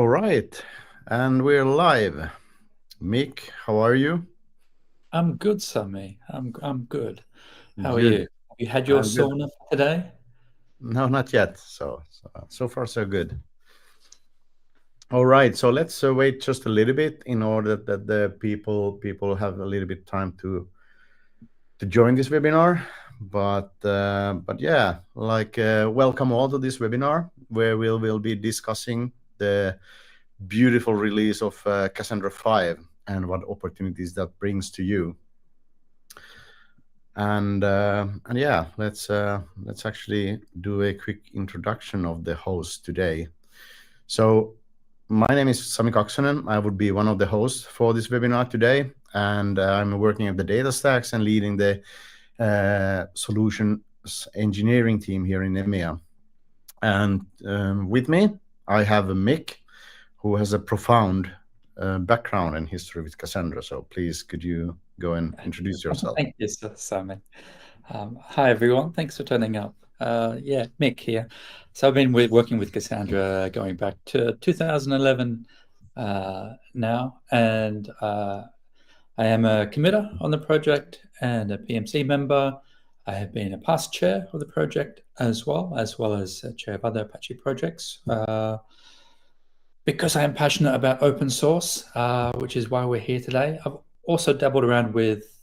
All right, and we're live. Mick, how are you? I'm good, Sami. I'm good. How are Good. you? Have you had your I'm good. sauna for today? No, not yet. So far so good. All right, so let's wait just a little bit in order that the people have a little bit time to join this webinar. But yeah, welcome all to this webinar where we'll be discussing the beautiful release of Cassandra 5 and what opportunities that brings to you. And yeah, let's actually do a quick introduction of the host today. So my name is Sami Kaksonen. I would be one of the hosts for this webinar today, and I'm working at the data stacks and leading the solutions engineering team here in EMEA. And with me, I have Mick, who has a profound background and history with Cassandra. So please, could you go and introduce yourself? Thank you, Sami. Hi, everyone. Thanks for turning up. Yeah, Mick here. So I've been working with Cassandra going back to 2011 now, and I am a committer on the project and a PMC member. I have been a past chair of the project as well as chair of other Apache projects. Because I am passionate about open source, which is why we're here today. I've also dabbled around with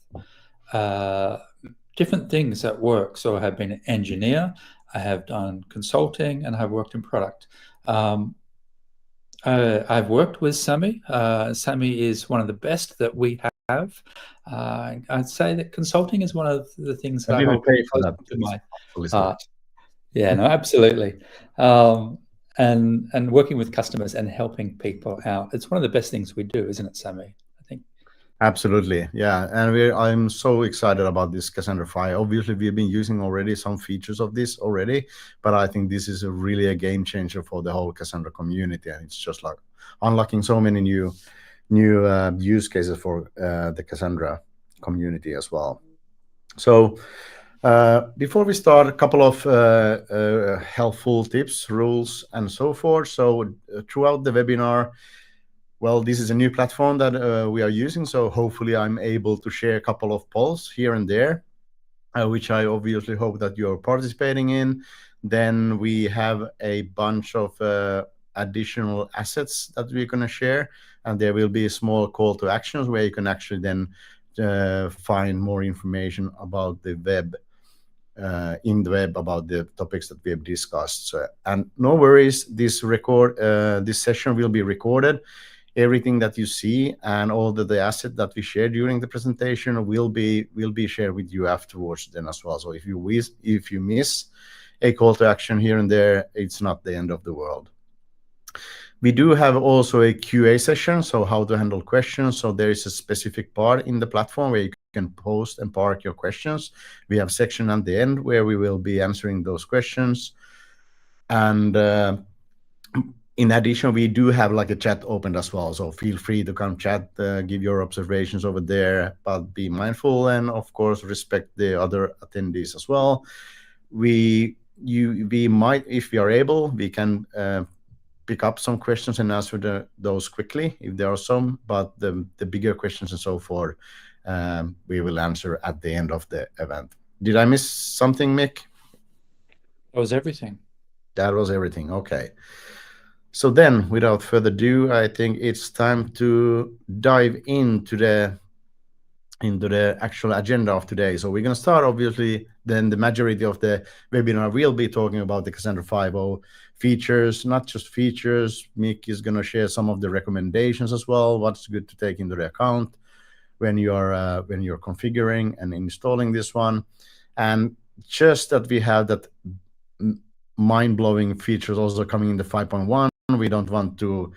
different things at work. So I have been an engineer, I have done consulting, and I've worked in product. I've worked with Sami. Sami is one of the best that we have. I'd say that consulting is one of the things that I didn't hold pay for close that. to my It's heart. Yeah, no, absolutely. And working with customers and helping people out. It's one of the best things we do, isn't it, Sami? I think. Absolutely, yeah. And I'm so excited about this Cassandra 5. Obviously, we've been using already some features of this already, but I think this is really a game changer for the whole Cassandra community, and it's just like unlocking so many new use cases for the Cassandra community as well. So before we start, a couple of helpful tips, rules, and so forth. So throughout the webinar, well, this is a new platform that we are using, so hopefully I'm able to share a couple of polls here and there, which I obviously hope that you're participating in. Then we have a bunch of additional assets that we're going to share, and there will be a small call to actions where you can actually then find more information about the web, in the web, about the topics that we have discussed. So, and no worries, this session will be recorded. Everything that you see and all the asset that we share during the presentation will be shared with you afterwards then as well. So if you miss a call to action here and there, it's not the end of the world. We do have also a QA session, so how to handle questions. So there is a specific part in the platform where you can post and park your questions. We have a section at the end where we will be answering those questions. And in addition, we do have like a chat open as well. So feel free to come chat, give your observations over there, but be mindful and of course respect the other attendees as well. We might, if we are able, we can pick up some questions and answer those quickly if there are some, but the bigger questions and so forth, we will answer at the end of the event. Did I miss something, Mick? That was everything. That was everything. Okay. So then, without further ado, I think it's time to dive into the actual agenda of today. So we're going to start, obviously, then the majority of the webinar will be talking about the Cassandra 5.0 features, not just features. Mick is going to share some of the recommendations as well, what's good to take into the account when you're configuring and installing this one. And just that we have that mind-blowing features also coming in the 5.1. We don't want to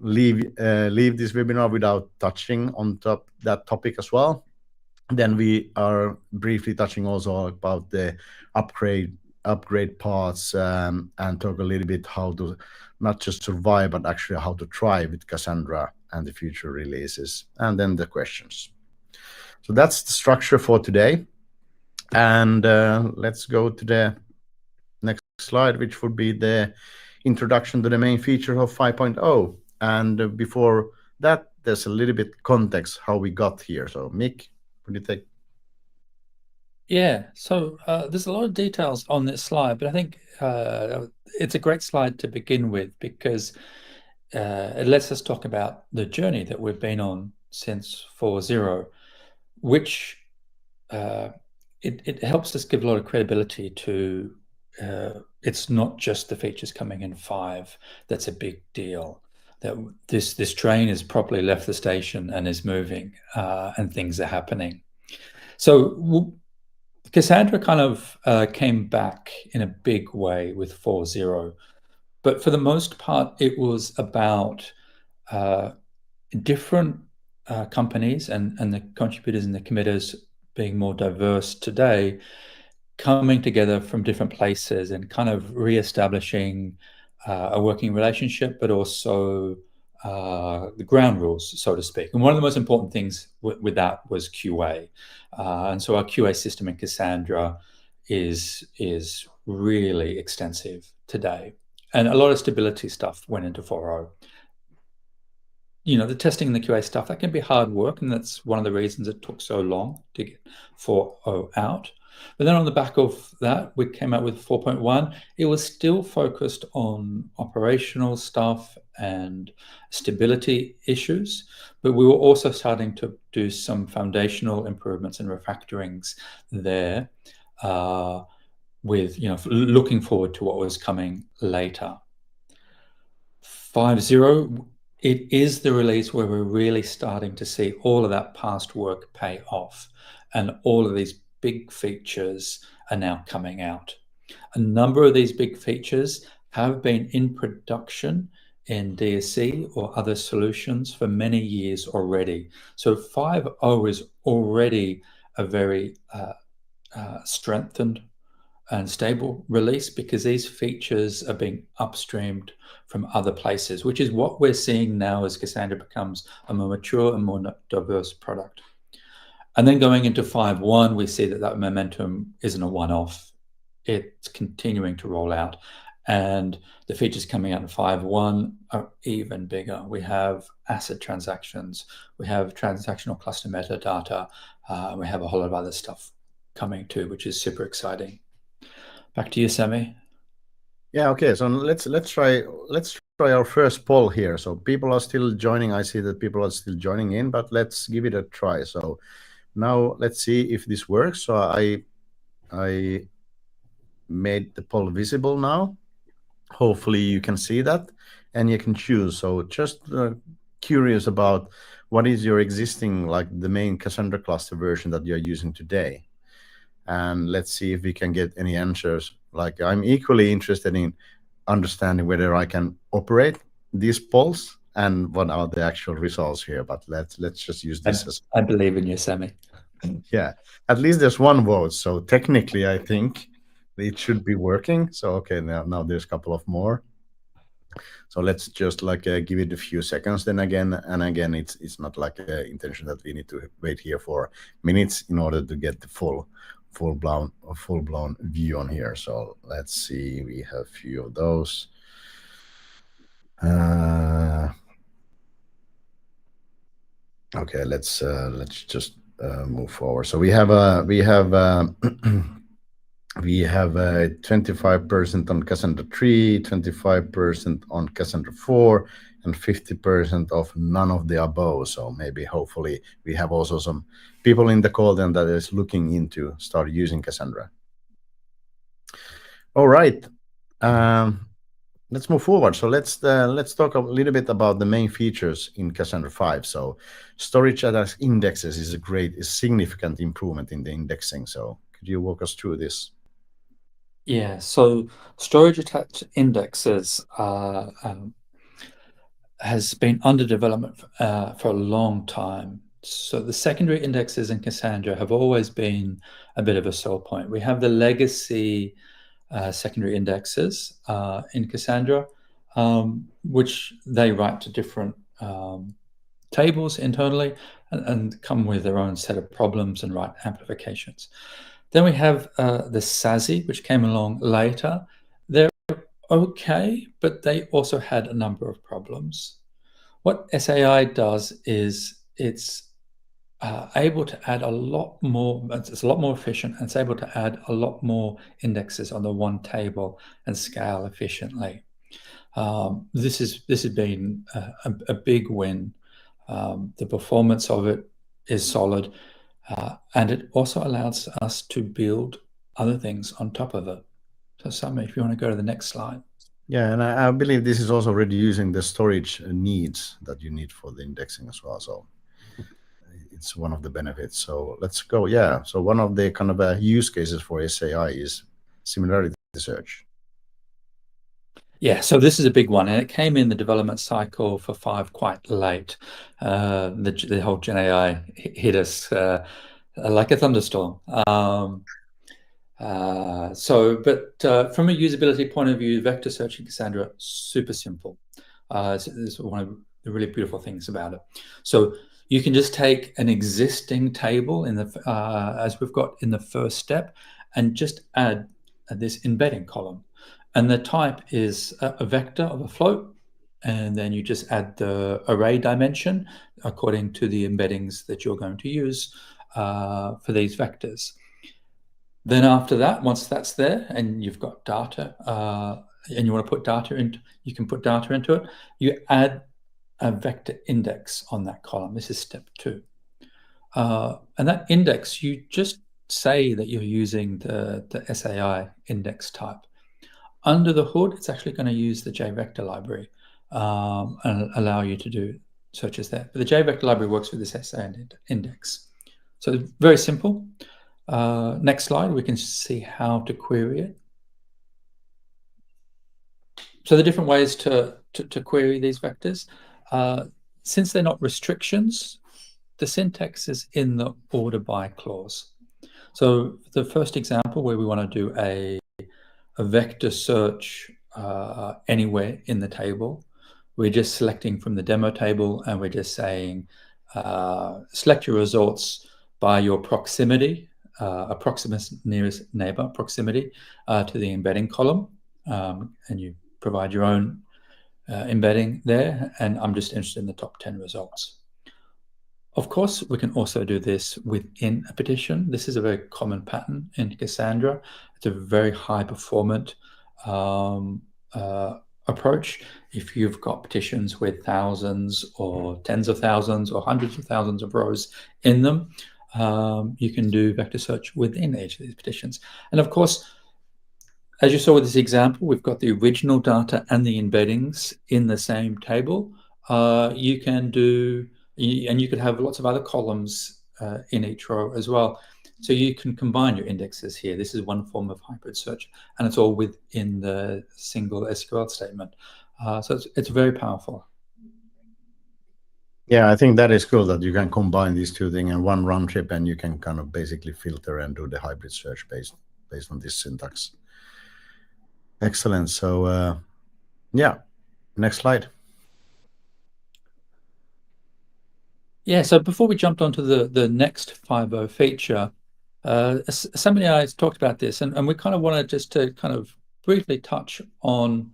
leave this webinar without touching on that topic as well. Then we are briefly touching also about the upgrade paths, and talk a little bit how to not just survive, but actually how to thrive with Cassandra and the future releases, and then the questions. So that's the structure for today. And let's go to the next slide, which would be the introduction to the main feature of 5.0. And before that, there's a little bit context how we got here. So Mick, what do you think? Yeah, so there's a lot of details on this slide, but I think it's a great slide to begin with because it lets us talk about the journey that we've been on since 4.0, which it helps us give a lot of credibility to it's not just the features coming in 5 that's a big deal. That this train has properly left the station and is moving, and things are happening. So Cassandra kind of came back in a big way with 4.0, but for the most part, it was about different companies and the contributors and the committers being more diverse today, coming together from different places and kind of re-establishing a working relationship, but also the ground rules, so to speak. And one of the most important things with that was QA. And so our QA system in Cassandra is really extensive today. And a lot of stability stuff went into 4.0. You know, the testing and the QA stuff, that can be hard work, and that's one of the reasons it took so long to get 4.0 out. But then on the back of that, we came out with 4.1. It was still focused on operational stuff and stability issues, but we were also starting to do some foundational improvements and refactorings there, with, you know, looking forward to what was coming later. 5.0, it is the release where we're really starting to see all of that past work pay off, and all of these big features are now coming out. A number of these big features have been in production in DSC or other solutions for many years already. So 5.0 is already a very strengthened and stable release because these features are being upstreamed from other places, which is what we're seeing now as Cassandra becomes a more mature and more diverse product. And then going into 5.1, we see that momentum isn't a one-off. It's continuing to roll out. And the features coming out in 5.1 are even bigger. We have ACID transactions, we have transactional cluster metadata, we have a whole lot of other stuff coming too, which is super exciting. Back to you, Sami. Yeah, okay. So let's try our first poll here. So people are still joining. I see that people are still joining in, but let's give it a try. So now let's see if this works. So I made the poll visible now. Hopefully you can see that and you can choose. So just curious about what is your existing, like the main Cassandra cluster version that you're using today. And let's see if we can get any answers. Like I'm equally interested in understanding whether I can operate these polls and what are the actual results here. But let's just use this as I believe in you, Sami. Yeah, at least there's one vote. So technically, I think it should be working. So okay, now there's a couple of more. So let's just like give it a few seconds. Then again, it's not like intention that we need to wait here for minutes in order to get the full blown view on here. So let's see, we have a few of those. Okay, let's just move forward. So we have 25% on Cassandra 3, 25% on Cassandra 4, and 50% of none of the above. So maybe hopefully we have also some people in the call then that is looking into start using Cassandra. All right, let's move forward. So let's talk a little bit about the main features in Cassandra 5. So storage attached indexes is a significant improvement in the indexing. So could you walk us through this? Yeah, so storage attached indexes has been under development for a long time. So the secondary indexes in Cassandra have always been a bit of a sore point. We have the legacy secondary indexes in Cassandra, which they write to different tables internally and come with their own set of problems and write amplifications. Then we have the SASE, which came along later. They're okay, but they also had a number of problems. What SAI does is it's able to add a lot more, it's a lot more efficient, and it's able to add a lot more indexes on the one table and scale efficiently. This has been a big win. The performance of it is solid, and it also allows us to build other things on top of it. So Sami, if you want to go to the next slide. Yeah, and I believe this is also reducing the storage needs that you need for the indexing as well. So it's one of the benefits. So let's go. Yeah. So one of the kind of use cases for SAI is similarity search. Yeah, so this is a big one, and it came in the development cycle for 5 quite late. The whole Gen AI hit us like a thunderstorm. From a usability point of view, vector search in Cassandra, super simple. This is one of the really beautiful things about it. So you can just take an existing table in the as we've got in the first step, and just add this embedding column. And the type is a vector of a float, and then you just add the array dimension according to the embeddings that you're going to use for these vectors. Then after that, once that's there and you've got data and you want to put data in, you can put data into it, you add a vector index on that column. This is step 2. And that index, you just say that you're using the SAI index type. Under the hood, it's actually going to use the JVector library and allow you to do searches there. But the JVector library works with this SAI index. So very simple. Next slide, we can see how to query it. So the different ways to query these vectors, since they're not restrictions, the syntax is in the order by clause. So the first example where we want to do a vector search anywhere in the table, we're just selecting from the demo table, and we're just saying, select your results by your proximity, approximate nearest neighbor proximity to the embedding column, and you provide your own embedding there, and I'm just interested in the top 10 results. Of course, we can also do this within a petition. This is a very common pattern in Cassandra. It's a very high performant approach. If you've got petitions with thousands or tens of thousands or hundreds of thousands of rows in them, you can do vector search within each of these petitions. And of course, as you saw with this example, we've got the original data and the embeddings in the same table. You can do, and you could have lots of other columns in each row as well. So you can combine your indexes here. This is one form of hybrid search, and it's all within the single SQL statement. So it's very powerful. Yeah, I think that is cool that you can combine these two things in one round trip, and you can kind of basically filter and do the hybrid search based on this syntax. Excellent. So yeah, next slide. Yeah, so before we jumped onto the next 5.0 feature, somebody and I talked about this, and we kind of wanted just to kind of briefly touch on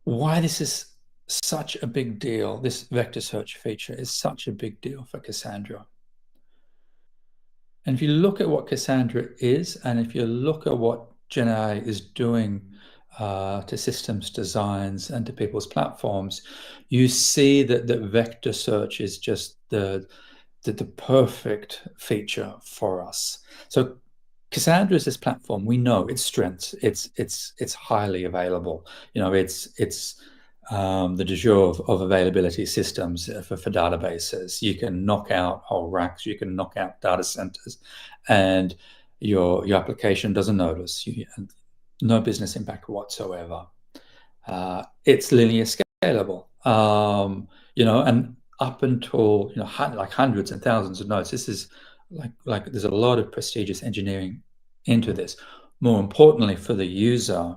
why this is such a big deal. This vector search feature is such a big deal for Cassandra. And if you look at what Cassandra is, and if you look at what Gen AI is doing to systems designs and to people's platforms, you see that the vector search is just the perfect feature for us. So Cassandra is this platform. We know its strengths. It's highly available. You know, it's the du jour of availability systems for databases. You can knock out whole racks. You can knock out data centers, and your application doesn't notice. No business impact whatsoever. It's linear scalable. You know, and up until, you know, like hundreds and thousands of nodes, this is like there's a lot of prestigious engineering into this. More importantly for the user,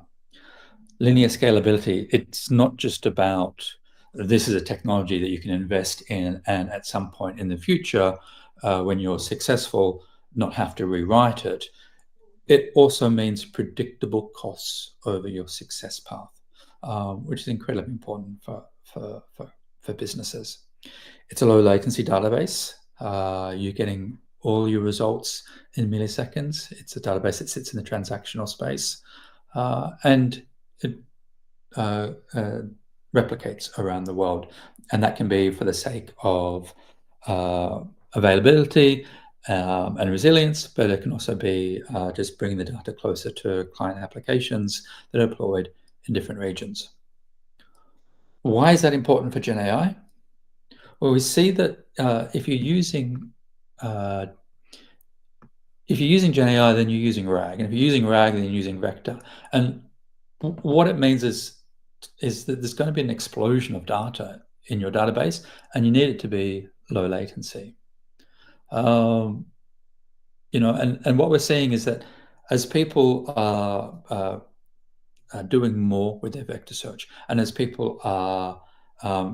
linear scalability, it's not just about this is a technology that you can invest in and at some point in the future, when you're successful, not have to rewrite it. it also means predictable costs over your success path, which is incredibly important for businesses. It's a low latency database. You're getting all your results in milliseconds. It's a database that sits in the transactional space, and it replicates around the world. And that can be for the sake of availability and resilience, but it can also be just bringing the data closer to client applications that are deployed in different regions. Why is that important for Gen AI? Well, we see that if you're using Gen AI, then you're using RAG, and if you're using RAG, then you're using vector. And what it means is that there's going to be an explosion of data in your database, and you need it to be low latency. And what we're seeing is that as people are doing more with their vector search, and as people are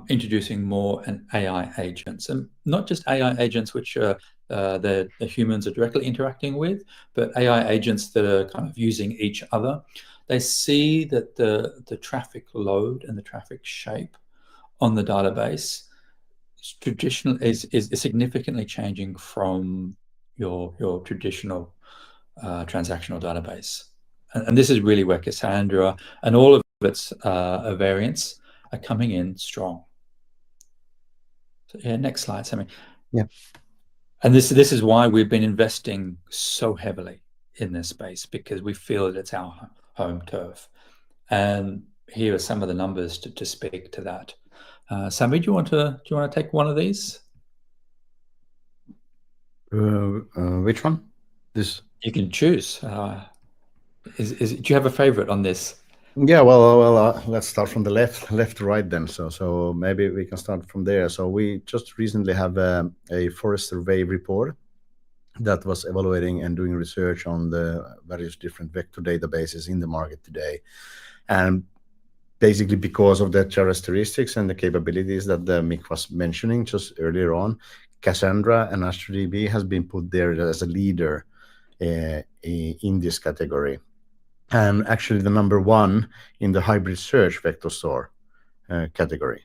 introducing more AI agents, and not just AI agents which are the humans are directly interacting with, but AI agents that are kind of using each other, they see that the traffic load and the traffic shape on the database is significantly changing from your traditional transactional database. And this is really where Cassandra and all of its variants are coming in strong. So yeah, next slide, Sami. Yeah. And this is why we've been investing so heavily in this space, because we feel that it's our home turf. And here are some of the numbers to speak to that. Sami, do you want to take one of these? Which one? This. You can choose. Do you have a favorite on this? Yeah, well, let's start from the left to right then. So maybe we can start from there. So we just recently have a Forrester Wave report that was evaluating and doing research on the various different vector databases in the market today. And basically because of the characteristics and the capabilities that Mick was mentioning just earlier on, Cassandra and AstroDB has been put there as a leader in this category. And actually the number one in the hybrid search vector store category.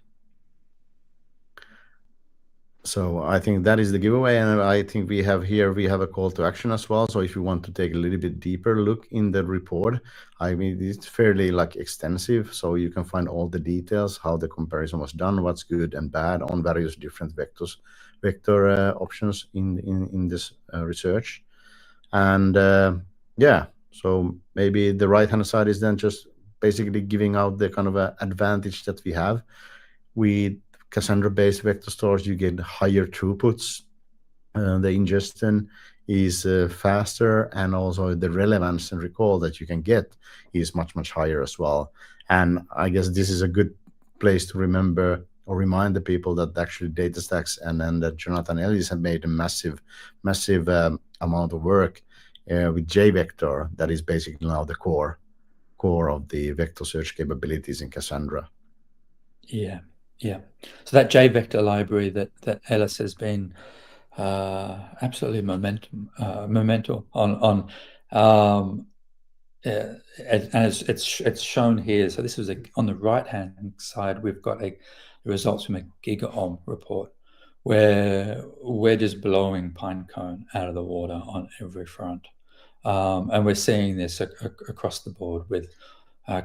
So I think that is the giveaway, and I think we have a call to action as well. So if you want to take a little bit deeper look in the report, I mean, it's fairly extensive, so you can find all the details, how the comparison was done, what's good and bad on various different vector options in this research. And yeah, so maybe the right hand side is then just basically giving out the kind of advantage that we have with Cassandra-based vector stores. You get higher throughputs. The ingestion is faster, and also the relevance and recall that you can get is much higher as well. And I guess this is a good place to remember or remind the people that actually DataStax and then that Jonathan Ellis have made a massive amount of work with JVector that is basically now the core of the vector search capabilities in Cassandra. Yeah. So that JVector library that Ellis has been absolutely monumental on, and it's shown here. So this was on the right hand side. We've got the results from a GigaOM report, where we're just blowing Pinecone out of the water on every front, and we're seeing this across the board with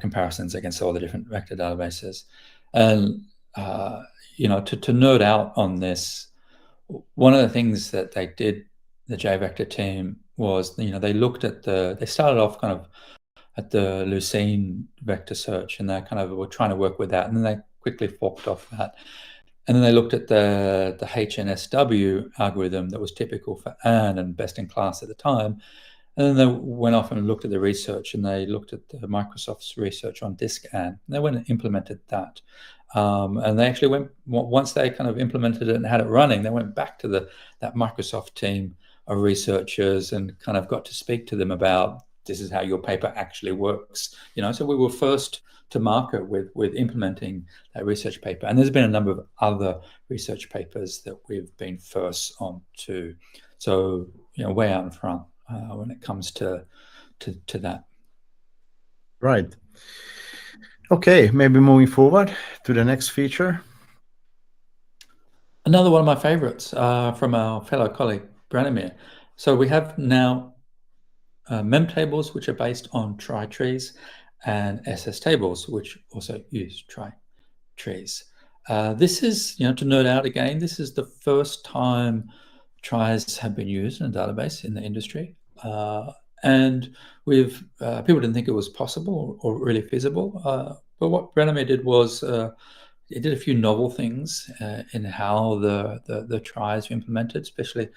comparisons against all the different vector databases. And to nerd out on this, one of the things that they did, the JVector team, was they started off kind of at the Lucene vector search, and they kind of were trying to work with that, and then they quickly forked off that, and then they looked at the HNSW algorithm that was typical for ANN and best in class at the time. And then they went off and looked at the research, and they looked at the Microsoft's research on disk ANN. And they went and implemented that. And they actually once they kind of implemented it and had it running, they went back to that Microsoft team of researchers and kind of got to speak to them about, this is how your paper actually works. So we were first to market with implementing that research paper. And there's been a number of other research papers that we've been first on to. So, way out in front when it comes to to that. Right. Okay, maybe moving forward to the next feature. Another one of my favorites from our fellow colleague, Branimir. So we have now memtables, which are based on tri-trees, and SS tables, which also use tri-trees. This is, to nerd out again, this is the first time tries have been used in a database in the industry. And people didn't think it was possible or really feasible. But what Branimir did was it did a few novel things in how the tries were implemented, especially,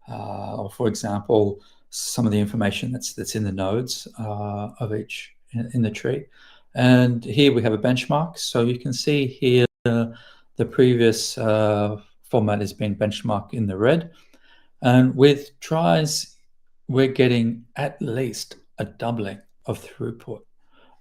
for example, some of the information that's in the nodes of each in the tree. And here we have a benchmark. So you can see here the previous format has been benchmarked in the red. And with tries, we're getting at least a doubling of throughput.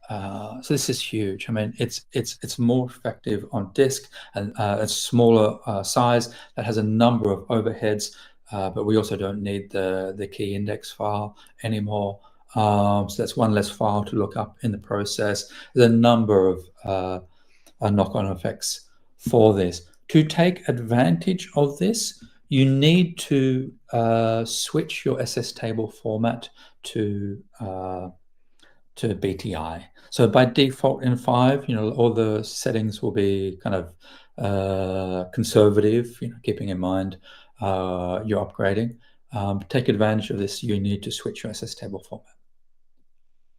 So this is huge. I mean, it's more effective on disk and a smaller size that has a number of overheads, but we also don't need the key index file anymore. So that's one less file to look up in the process. There's a number of knock-on effects for this. To take advantage of this, you need to switch your SS table format to BTI. So by default in 5, all the settings will be kind of conservative, keeping in mind you're upgrading. Take advantage of this, you need to switch your SS table format.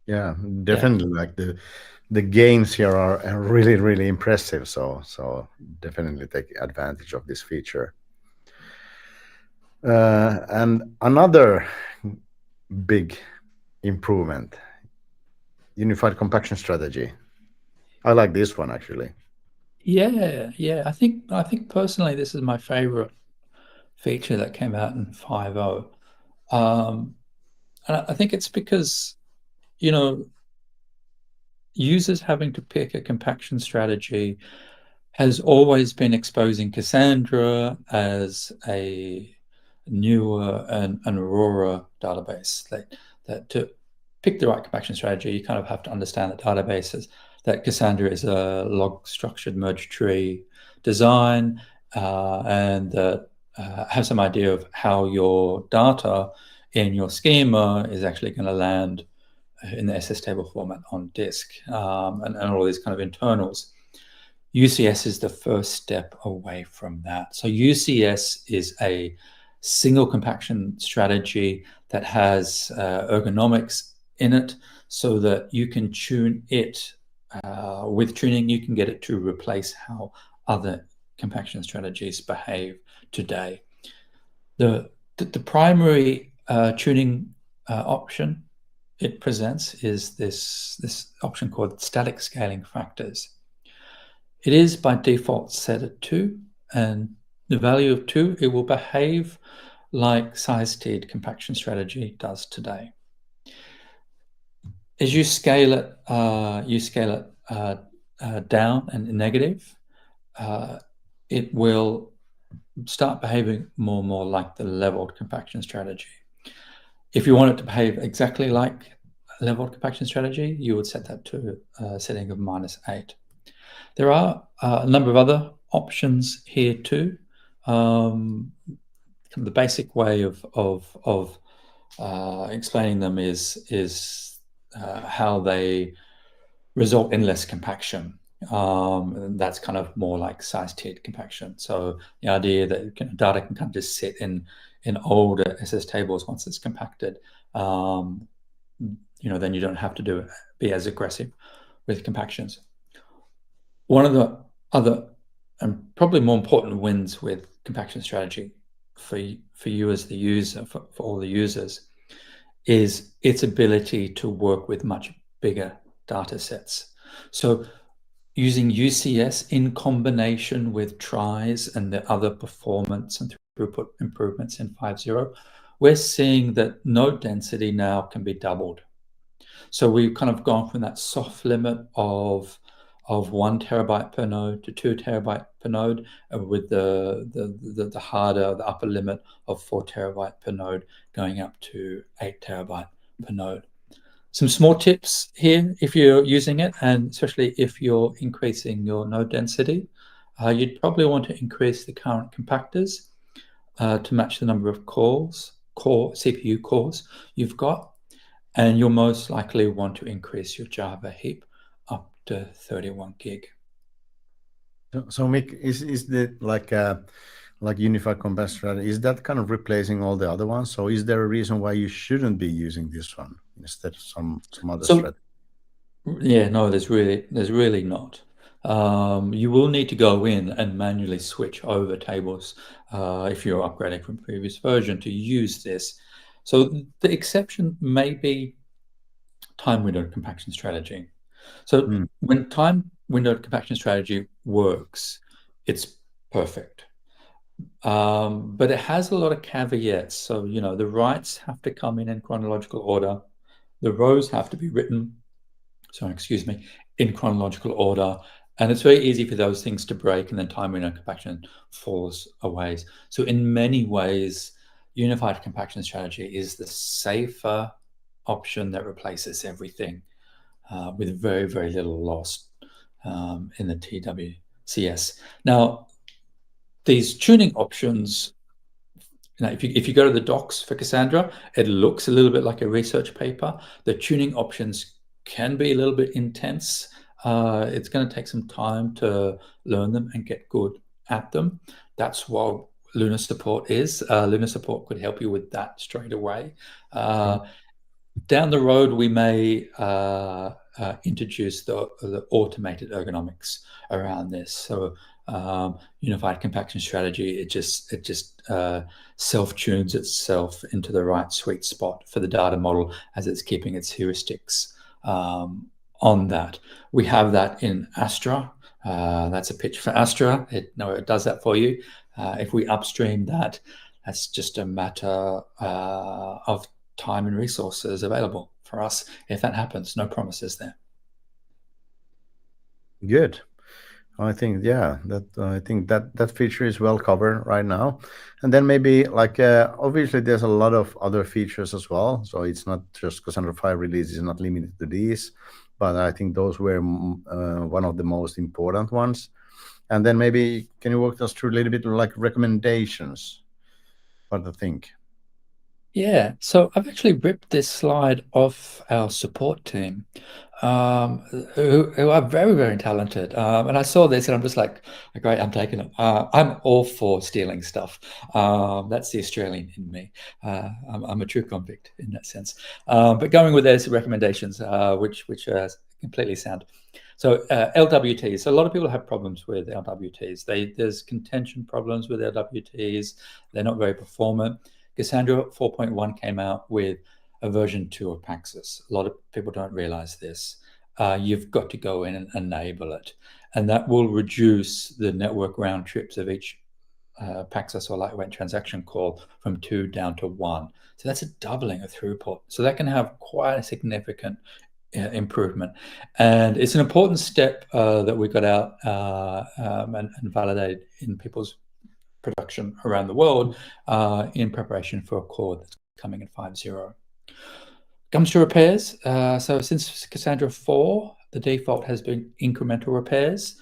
Yeah, definitely. Like the gains here are really, really impressive. So definitely take advantage of this feature. And another big improvement, unified compaction strategy. I like this one actually. Yeah. I think personally this is my favorite feature that came out in 5.0. And I think it's because, users having to pick a compaction strategy has always been exposing Cassandra as a newer and Aurora database. That to pick the right compaction strategy, you kind of have to understand the databases, that Cassandra is a log structured merge tree design, and that have some idea of how your data in your schema is actually going to land in the SS table format on disk, and all these kind of internals. UCS is the first step away from that. So UCS is a single compaction strategy that has ergonomics in it so that you can tune it. With tuning, you can get it to replace how other compaction strategies behave today. The primary tuning option it presents is this option called static scaling factors. It is by default set at 2, and the value of 2, it will behave like size-tiered compaction strategy does today. As you scale it, down and negative, it will start behaving more and more like the leveled compaction strategy. If you want it to behave exactly like a leveled compaction strategy, you would set that to a setting of -8. There are a number of other options here too. The basic way of explaining them is how they result in less compaction. And that's kind of more like size-tiered compaction. So the idea that data can kind of just sit in older SS tables once it's compacted. Then you don't have to be as aggressive with compactions. One of the other and probably more important wins with compaction strategy for you as the user, for all the users, is its ability to work with much bigger data sets. So using UCS in combination with tries and the other performance and throughput improvements in 5.0, we're seeing that node density now can be doubled. So we've kind of gone from that soft limit of 1 terabyte per node to 2 terabyte per node, with the harder, the upper limit of 4 terabyte per node going up to 8 terabyte per node. Some small tips here if you're using it, and especially if you're increasing your node density, you'd probably want to increase the current compactors to match the number of core CPU cores you've got, and you'll most likely want to increase your Java heap up to 31 gig. So Mick, is the like unified compactor strategy, is that kind of replacing all the other ones? So is there a reason why you shouldn't be using this one instead of some other strategy? Yeah, no, there's really not. You will need to go in and manually switch over tables if you're upgrading from previous version to use this. So the exception may be time window compaction strategy. So when time window compaction strategy works, it's perfect. But it has a lot of caveats. So, the writes have to come in chronological order. The rows have to be written, in chronological order. And it's very easy for those things to break, and then time window compaction falls away. So in many ways, unified compaction strategy is the safer option that replaces everything with very, very little loss in the TWCS. Now, these tuning options, if you go to the docs for Cassandra, it looks a little bit like a research paper. The tuning options can be a little bit intense. It's going to take some time to learn them and get good at them. That's what Luna support is. Luna support could help you with that straight away. Down the road, we may introduce the automated ergonomics around this. So unified compaction strategy, it just self-tunes itself into the right sweet spot for the data model as it's keeping its heuristics on that. We have that in Astra. That's a pitch for Astra. It does that for you. If we upstream that, that's just a matter of time and resources available for us. If that happens, no promises there. Good. I think that feature is well covered right now. And then maybe obviously there's a lot of other features as well. So it's not just Cassandra 5 release is not limited to these, but I think those were one of the most important ones. And then maybe can you walk us through a little bit like recommendations? What do you think? Yeah, so I've actually ripped this slide off our support team, who are very, very talented. And I saw this and I'm just like, great, I'm taking it. I'm all for stealing stuff. That's the Australian in me. I'm a true convict in that sense. But going with those recommendations, which are completely sound. So LWTs, a lot of people have problems with LWTs. There's contention problems with LWTs. They're not very performant. Cassandra 4.1 came out with a version 2 of Paxos. A lot of people don't realize this. You've got to go in and enable it. And that will reduce the network round trips of each Paxos or lightweight transaction call from 2 down to 1. So that's a doubling of throughput. So that can have quite a significant improvement. And it's an important step that we got out and validated in people's production around the world in preparation for a core that's coming in 5.0. Comes to repairs. So since Cassandra 4, the default has been incremental repairs.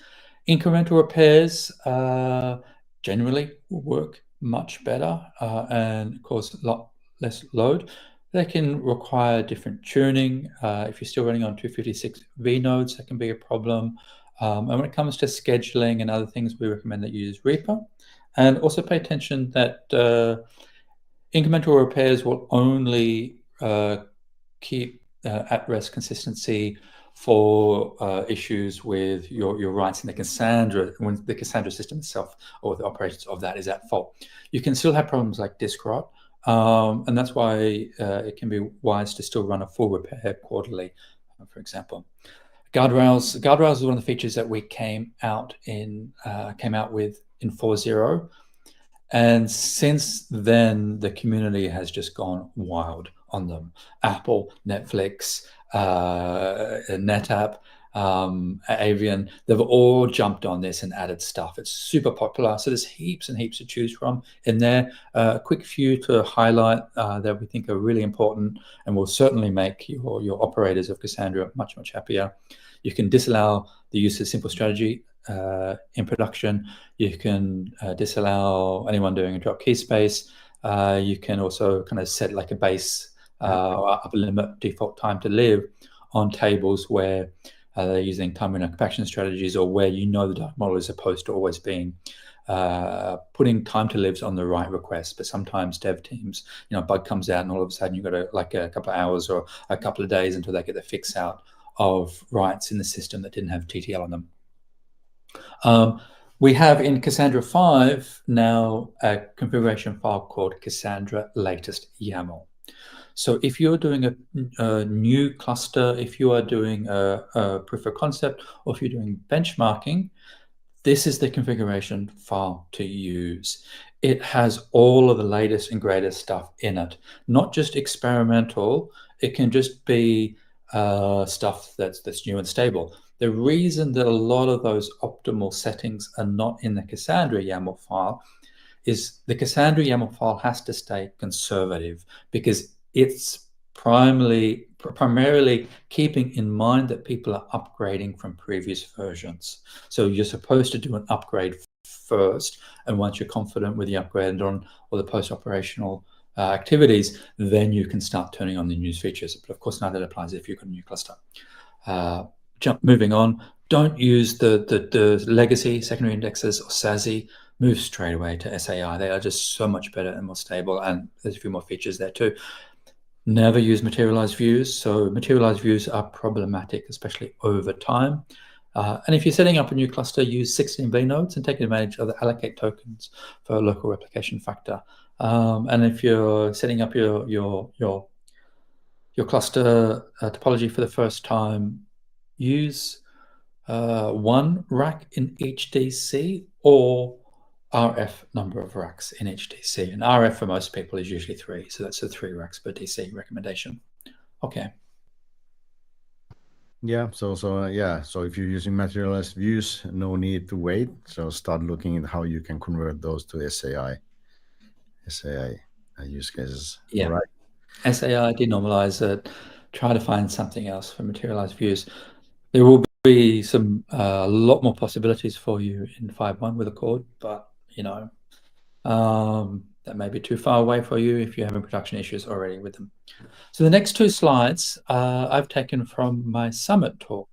Incremental repairs generally work much better and cause a lot less load. They can require different tuning. If you're still running on 256 V nodes, that can be a problem. And when it comes to scheduling and other things, we recommend that you use Reaper. And also pay attention that incremental repairs will only keep at-rest consistency for issues with your writes in the Cassandra, when the Cassandra system itself or the operations of that is at fault. You can still have problems like disk rot, and that's why it can be wise to still run a full repair quarterly, for example. Guardrails is one of the features that we came out with in 4.0. And since then, the community has just gone wild on them. Apple, Netflix, NetApp, Avian, they've all jumped on this and added stuff. It's super popular. So there's heaps and heaps to choose from in there. A quick few to highlight that we think are really important and will certainly make your operators of Cassandra much, much happier. You can disallow the use of simple strategy in production. You can disallow anyone doing a drop key space. You can also kind of set like a base upper limit default time to live on tables where they're using time window compaction strategies, or where the dark model is supposed to always being putting time to lives on the right request. But sometimes dev teams, a bug comes out and all of a sudden you've got a couple of hours or a couple of days until they get the fix out of writes in the system that didn't have TTL on them. We have in Cassandra 5 now a configuration file called Cassandra latest YAML. So if you're doing a new cluster, if you are doing a proof of concept, or if you're doing benchmarking, this is the configuration file to use. It has all of the latest and greatest stuff in it, not just experimental. It can just be stuff that's new and stable. The reason that a lot of those optimal settings are not in the Cassandra YAML file is the Cassandra YAML file has to stay conservative, because it's primarily keeping in mind that people are upgrading from previous versions. So you're supposed to do an upgrade first, and once you're confident with the upgrade on or the post-operational activities, then you can start turning on the new features. But of course, now that applies if you've got a new cluster. Moving on, don't use the legacy secondary indexes or SASE. Move straight away to SAI. They are just so much better and more stable, and there's a few more features there too. Never use materialized views. So materialized views are problematic, especially over time. And if you're setting up a new cluster, use 16B nodes and take advantage of the allocate tokens for local replication factor. And if you're setting up your cluster topology for the first time, use one rack in each DC or RF number of racks in each DC. And RF for most people is usually 3. So that's a 3 racks per DC recommendation. Okay. Yeah. So if you're using materialized views, no need to wait. So start looking at how you can convert those to SAI use cases. Yeah. All right. SAI, denormalize it. Try to find something else for materialized views. There will be some a lot more possibilities for you in 5.1 with a chord, but that may be too far away for you if you're having production issues already with them. So the next 2 slides I've taken from my summit talk,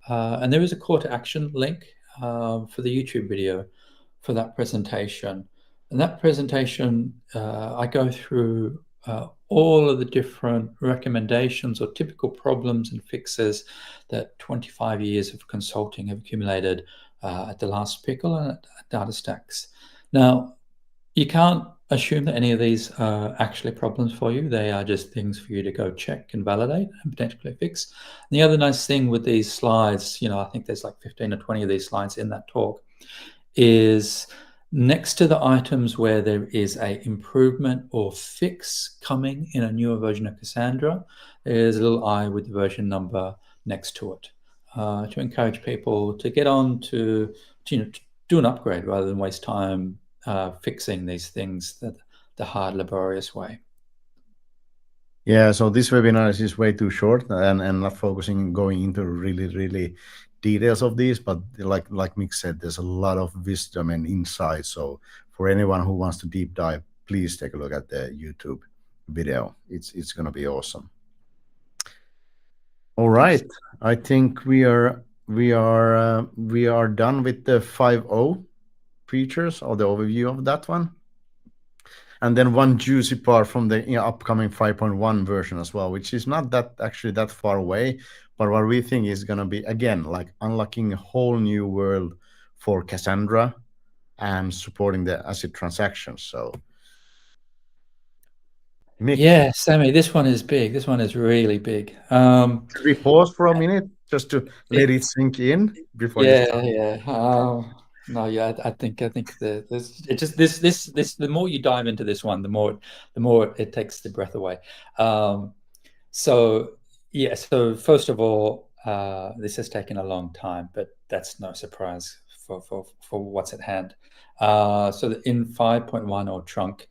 and there is a call to action link for the YouTube video for that presentation. And that presentation, I go through all of the different recommendations or typical problems and fixes that 25 years of consulting have accumulated at the last pickle and at DataStax. Now, you can't assume that any of these are actually problems for you. They are just things for you to go check and validate and potentially fix. And the other nice thing with these slides, I think there's like 15 or 20 of these slides in that talk, is next to the items where there is a improvement or fix coming in a newer version of Cassandra, there's a little I with the version number next to it to encourage people to get on to do an upgrade rather than waste time fixing these things the hard, laborious way. Yeah, so this webinar is just way too short and not focusing, going into really details of these, but like Mick said, there's a lot of wisdom and insight. So for anyone who wants to deep dive, please take a look at the YouTube video. It's going to be awesome. All right, I think we are done with the 5.0 features or the overview of that one. And then one juicy part from the upcoming 5.1 version as well, which is not that far away, but what we think is going to be, again, like unlocking a whole new world for Cassandra and supporting the ACID transactions. So, Mick. Yeah, Sami, this one is big. This one is really big. Should we pause for a minute just to let it sink in before? No, yeah, I think the more you dive into this one, the more it takes the breath away. So first of all, This has taken a long time, but that's no surprise for what's at hand. So in 5.1 or trunk,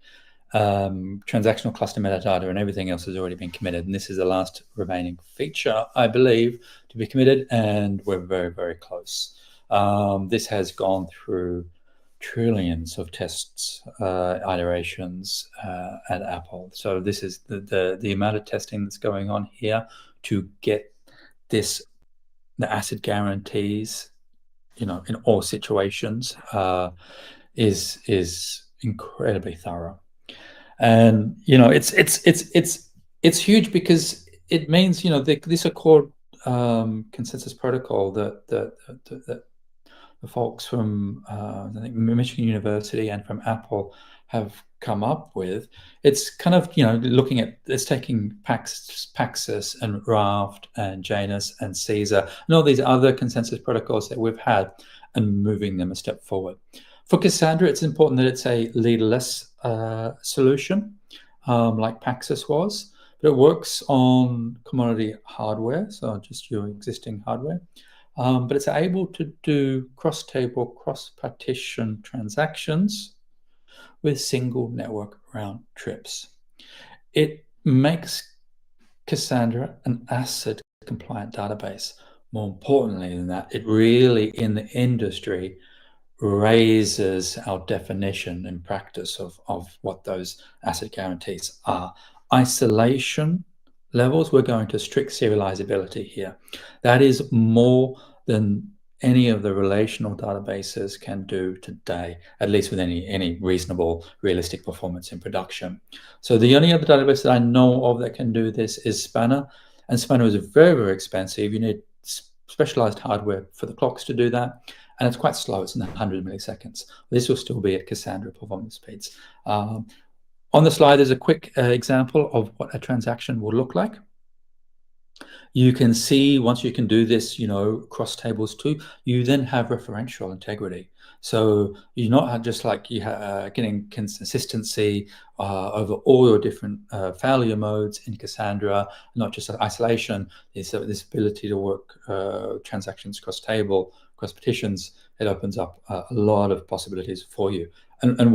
transactional cluster metadata and everything else has already been committed, and this is the last remaining feature, I believe, to be committed, and we're very, very close. This has gone through trillions of tests, iterations at Apple. So this is the amount of testing that's going on here to get this, the ACID guarantees, in all situations, is incredibly thorough. And it's huge because it means this Accord consensus protocol that the folks from I think Michigan University and from Apple have come up with. It's kind of looking at, it's taking Paxos and Raft and Janus and Caesar and all these other consensus protocols that we've had and moving them a step forward. For Cassandra, it's important that it's a leaderless solution, like Paxos was, but it works on commodity hardware, so just your existing hardware. But it's able to do cross-table, cross-partition transactions with single network round trips. It makes Cassandra an ACID compliant database. More importantly than that, it really, in the industry, raises our definition and practice of what those ACID guarantees are. Isolation levels, we're going to strict serializability here. That is more than any of the relational databases can do today, at least with any reasonable, realistic performance in production. So the only other database that I know of that can do this is Spanner, and Spanner is very, very expensive. You need specialized hardware for the clocks to do that, and it's quite slow. It's in the 100 milliseconds. This will still be at Cassandra performance speeds. On the slide, there's a quick example of what a transaction will look like. You can see once you can do this, cross tables too, you then have referential integrity. So you're not just like getting consistency over all your different failure modes in Cassandra, not just isolation. This ability to work transactions cross table, cross partitions. It opens up a lot of possibilities for you. And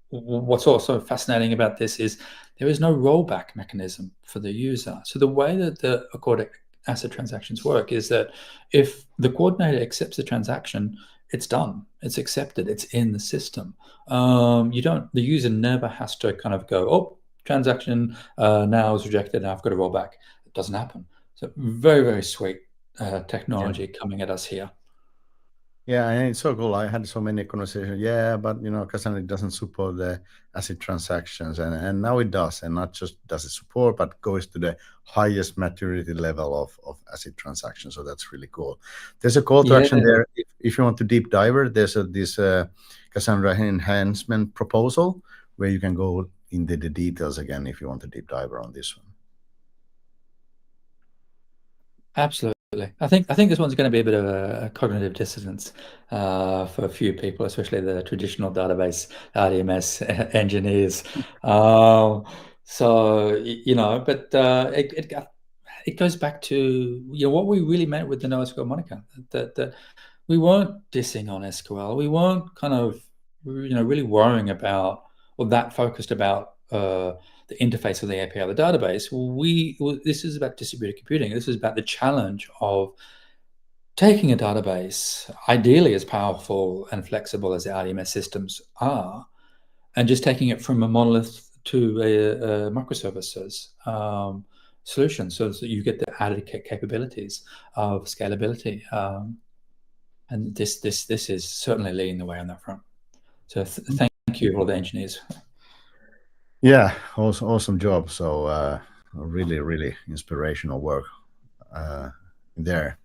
what's also fascinating about this is there is no rollback mechanism for the user. So the way that the Accord ACID transactions work is that if the coordinator accepts the transaction, it's done, it's accepted, it's in the system. The user never has to kind of go, oh, transaction now is rejected and I've got to roll back. It doesn't happen. So very, very sweet technology coming at us here. Yeah, and it's so cool. I had so many conversations. Yeah, but Cassandra doesn't support the ACID transactions, and now it does, and not just does it support, but goes to the highest maturity level of ACID transactions. So that's really cool. There's a call to action there. If you want to deep diver, there's this Cassandra enhancement proposal where you can go into the details again if you want to deep diver on this one. Absolutely. I think this one's going to be a bit of a cognitive dissonance for a few people, especially the traditional database RDMS engineers. It goes back to what we really meant with the NoSQL moniker. That we weren't dissing on SQL. We weren't kind of really worrying about or that focused about the interface of the API of the database. This is about distributed computing. This is about the challenge of taking a database, ideally as powerful and flexible as the RDMS systems are, and just taking it from a monolith to a microservices solution, so that you get the added capabilities of scalability. And this is certainly leading the way on that front. So thank you all the engineers. Yeah, awesome job. So really, really inspirational work there.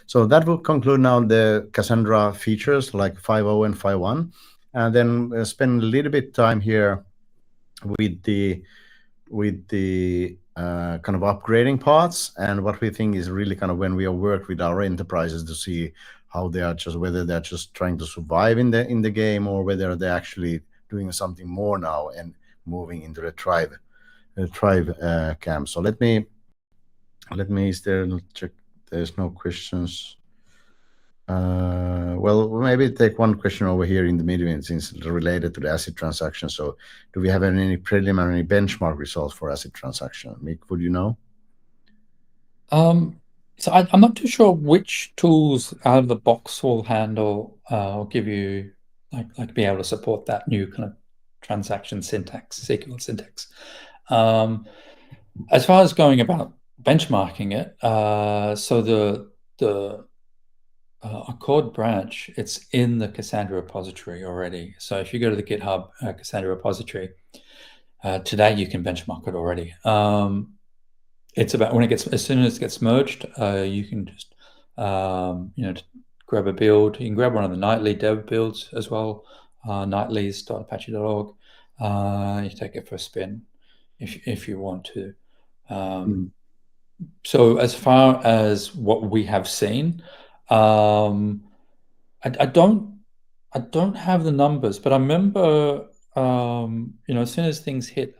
So that will conclude now the Cassandra features like 5.0 and 5.1, and then spend a little bit time here with the kind of upgrading parts and what we think is really kind of when we have worked with our enterprises to see how they are whether they're just trying to survive in the game or whether they're actually doing something more now and moving into the tribe camp. So let me check there's no questions. Well, maybe take one question over here in the middle since it's related to the ACID transaction. So do we have any preliminary benchmark results for ACID transaction? Mick, would you know? So I'm not too sure which tools out of the box will handle or give you like be able to support that new kind of transaction syntax, SQL syntax. As far as going about benchmarking it, so the Accord branch, it's in the Cassandra repository already. So if you go to the GitHub Cassandra repository, today you can benchmark it already. It's about when it gets, as soon as it gets merged, you can just grab a build. You can grab one of the nightly dev builds as well, nightlies.apache.org. You take it for a spin if you want to. So as far as what we have seen, I don't have the numbers, but I remember as soon as things hit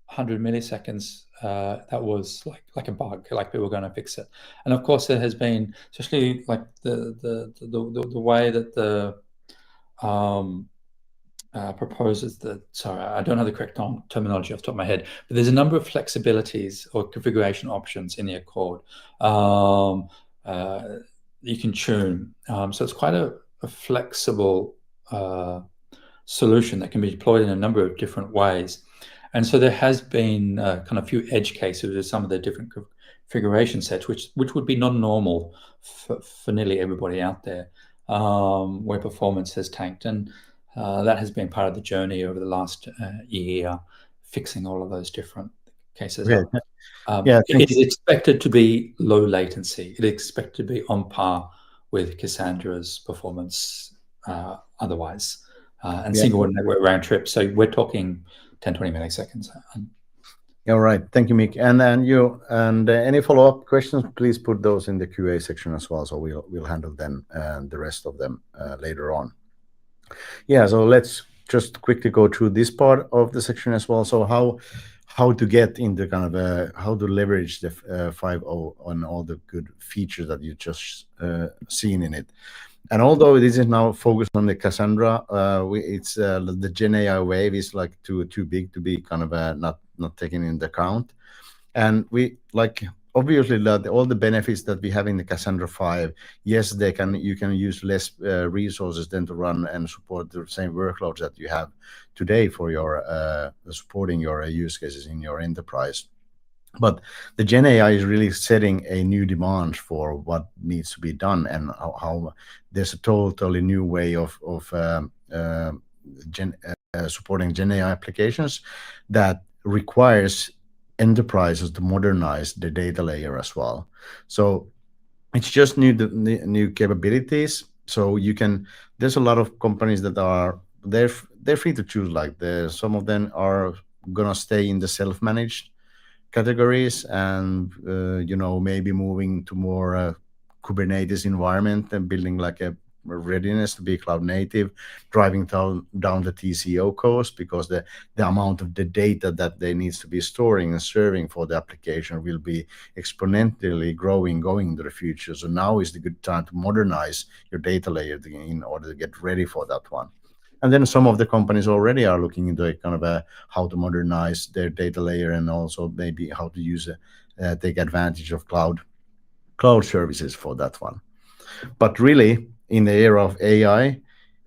100 milliseconds, that was like a bug, like people were going to fix it. And of course, there has been, especially like the way that the proposes that, sorry, I don't have the correct terminology off the top of my head, but there's a number of flexibilities or configuration options in the Accord you can tune. So it's quite a flexible solution that can be deployed in a number of different ways. And so there has been kind of a few edge cases with some of the different configuration sets, which would be non-normal for nearly everybody out there, where performance has tanked. And that has been part of the journey over the last year, fixing all of those different cases up. It is expected to be low latency. It is expected to be on par with Cassandra's performance otherwise, and single network round trip. So we're talking 10, 20 milliseconds. All right. Thank you, Mick. And then any follow-up questions, please put those in the QA section as well. So we'll handle them and the rest of them later on. Yeah, so let's just quickly go through this part of the section as well. So how to get into kind of how to leverage the 5.0 on all the good features that you just seen in it. And although this is now focused on the Cassandra, it's the Gen AI wave is like too big to be kind of not taken into account. And we like obviously all the benefits that we have in the Cassandra 5, yes, you can use less resources than to run and support the same workloads that you have today for your supporting your use cases in your enterprise. But the Gen AI is really setting a new demand for what needs to be done, and how there's a totally new way of supporting Gen AI applications that requires enterprises to modernize the data layer as well. So it's just new capabilities. So there's a lot of companies that they're free to choose. Like some of them are gonna stay in the self-managed categories and maybe moving to more Kubernetes environment and building like a readiness to be cloud native, driving down the TCO cost, because the amount of the data that they needs to be storing and serving for the application will be exponentially growing going into the future. So now is the good time to modernize your data layer in order to get ready for that one. And then some of the companies already are looking into a kind of how to modernize their data layer, and also maybe how to use take advantage of cloud services for that one. But really, in the era of AI,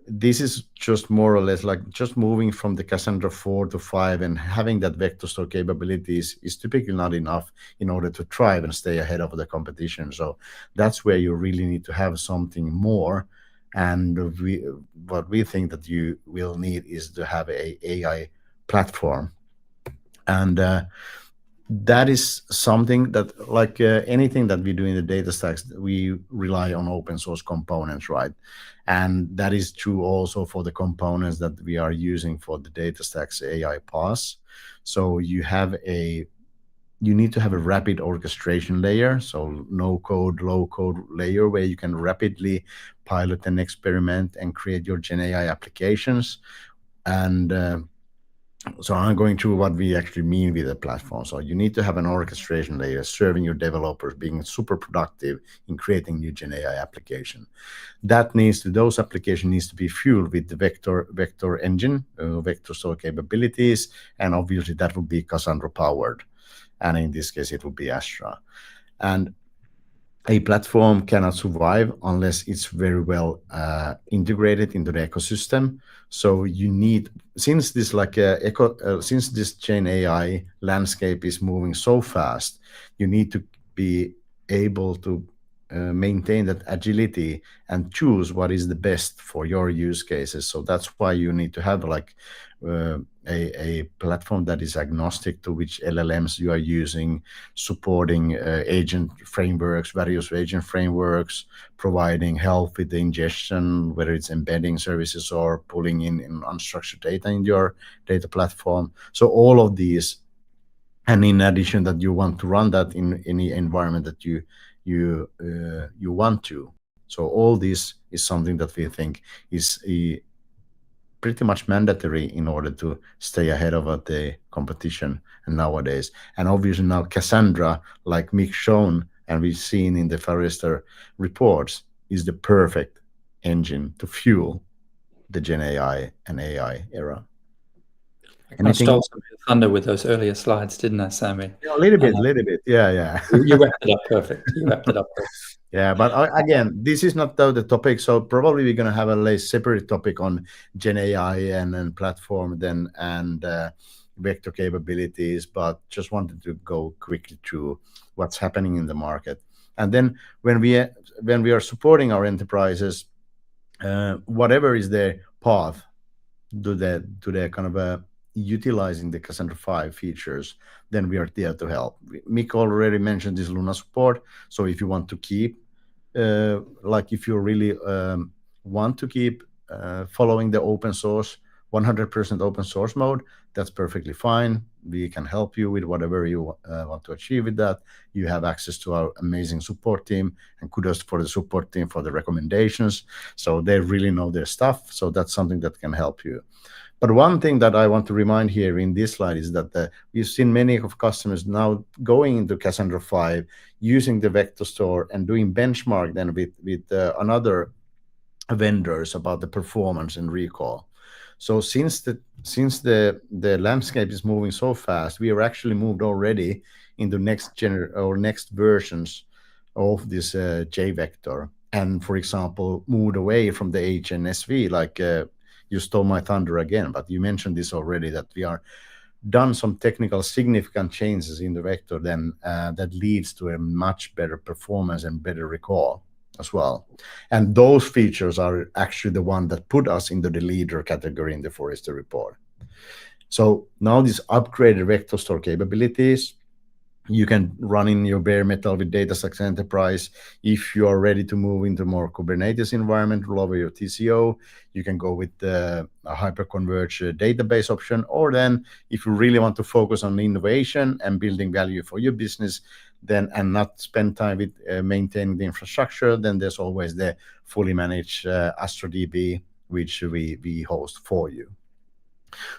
this is just more or less like just moving from the Cassandra 4 to 5 and having that vector store capabilities is typically not enough in order to thrive and stay ahead of the competition. So that's where you really need to have something more. And what we think that you will need is to have a AI platform. And that is something that, like anything that we do in the data stacks, we rely on open source components, right? And that is true also for the components that we are using for the data stacks AI pass. So you need to have a rapid orchestration layer, so no code, low code layer where you can rapidly pilot and experiment and create your Gen AI applications. And So I'm going through what we actually mean with the platform. So you need to have an orchestration layer serving your developers, being super productive in creating new Gen AI application. Those applications needs to be fueled with the vector engine, vector store capabilities, and obviously that would be Cassandra powered. And in this case, it would be Astra. And a platform cannot survive unless it's very well integrated into the ecosystem. So you need, since this since this Gen AI landscape is moving so fast, you need to be able to maintain that agility and choose what is the best for your use cases. So that's why you need to have like uh, a platform that is agnostic to which LLMs you are using, supporting agent frameworks, various agent frameworks, providing help with the ingestion, whether it's embedding services or pulling in unstructured data in your data platform. So all of these, and in addition, that you want to run that in any environment that you want to. So all this is something that we think is pretty much mandatory in order to stay ahead of the competition nowadays. And obviously now Cassandra, like Mick shown and we've seen in the Forrester reports, is the perfect engine to fuel the Gen AI and AI era. I kind of Anything? stole some of your thunder with those earlier slides, didn't I, Sami? Yeah, a little bit. Yeah. You wrapped it up perfect. You wrapped it up perfect. Yeah, but again, this is not the topic. So probably we're gonna have a separate topic on Gen AI and platform then and vector capabilities. But just wanted to go quickly through what's happening in the market. And then when we are supporting our enterprises, whatever is their path to the kind of utilizing the Cassandra 5 features, then we are there to help. Mick already mentioned this Luna support. So if you want to keep, like if you really want to keep following the open source, 100% open source mode, that's perfectly fine. We can help you with whatever you want to achieve with that. You have access to our amazing support team, and kudos for the support team for the recommendations. So they really know their stuff. So that's something that can help you. But one thing that I want to remind here in this slide is that we've seen many of customers now going into Cassandra 5, using the vector store and doing benchmark then with another vendors about the performance and recall. So since the landscape is moving so fast, we are actually moved already into next versions of this J vector, and for example, moved away from the HNSV. Like you stole my thunder again, but you mentioned this already, that we are done some technical significant changes in the vector then that leads to a much better performance and better recall as well. And those features are actually the one that put us into the leader category in the Forrester report. So now these upgraded vector store capabilities, you can run in your bare metal with DataStax Enterprise. If you are ready to move into more Kubernetes environment, lower your TCO, you can go with the hyperconverged database option. Or then if you really want to focus on innovation and building value for your business, then and not spend time with maintaining the infrastructure, then there's always the fully managed Astra DB, which we host for you.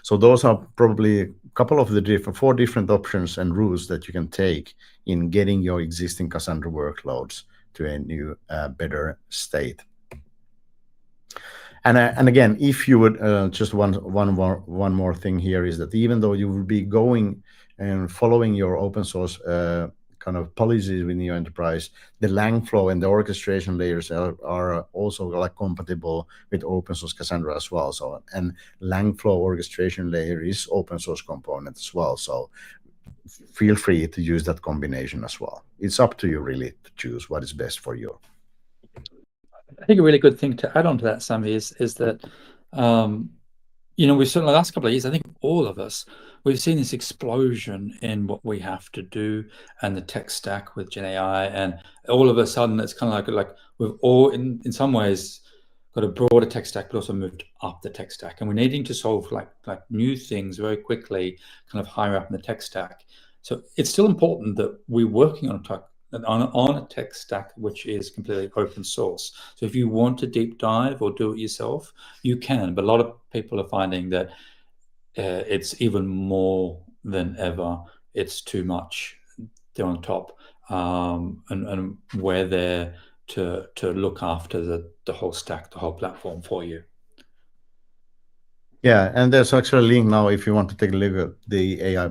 So those are probably a couple of the four different options and routes that you can take in getting your existing Cassandra workloads to a new, better state. And again, if you would just one more thing here is that even though you will be going and following your open source kind of policies within your enterprise, the Langflow and the orchestration layers are also like compatible with open source Cassandra as well. So, and Langflow orchestration layer is open source component as well. So feel free to use that combination as well. It's up to you really to choose what is best for you. I think a really good thing to add on to that, Sami, is that we've seen the last couple of years, I think all of us, we've seen this explosion in what we have to do and the tech stack with Gen AI, and all of a sudden it's kind of like we've all in some ways got a broader tech stack, but also moved up the tech stack, and we're needing to solve like new things very quickly, kind of higher up in the tech stack. So it's still important that we're working on a tech stack which is completely open source. So if you want to deep dive or do it yourself, you can. But a lot of people are finding that it's even more than ever. It's too much. They're on top, and we're there to look after the whole stack, the whole platform for you. Yeah, and there's actually a link now if you want to take a look at the AI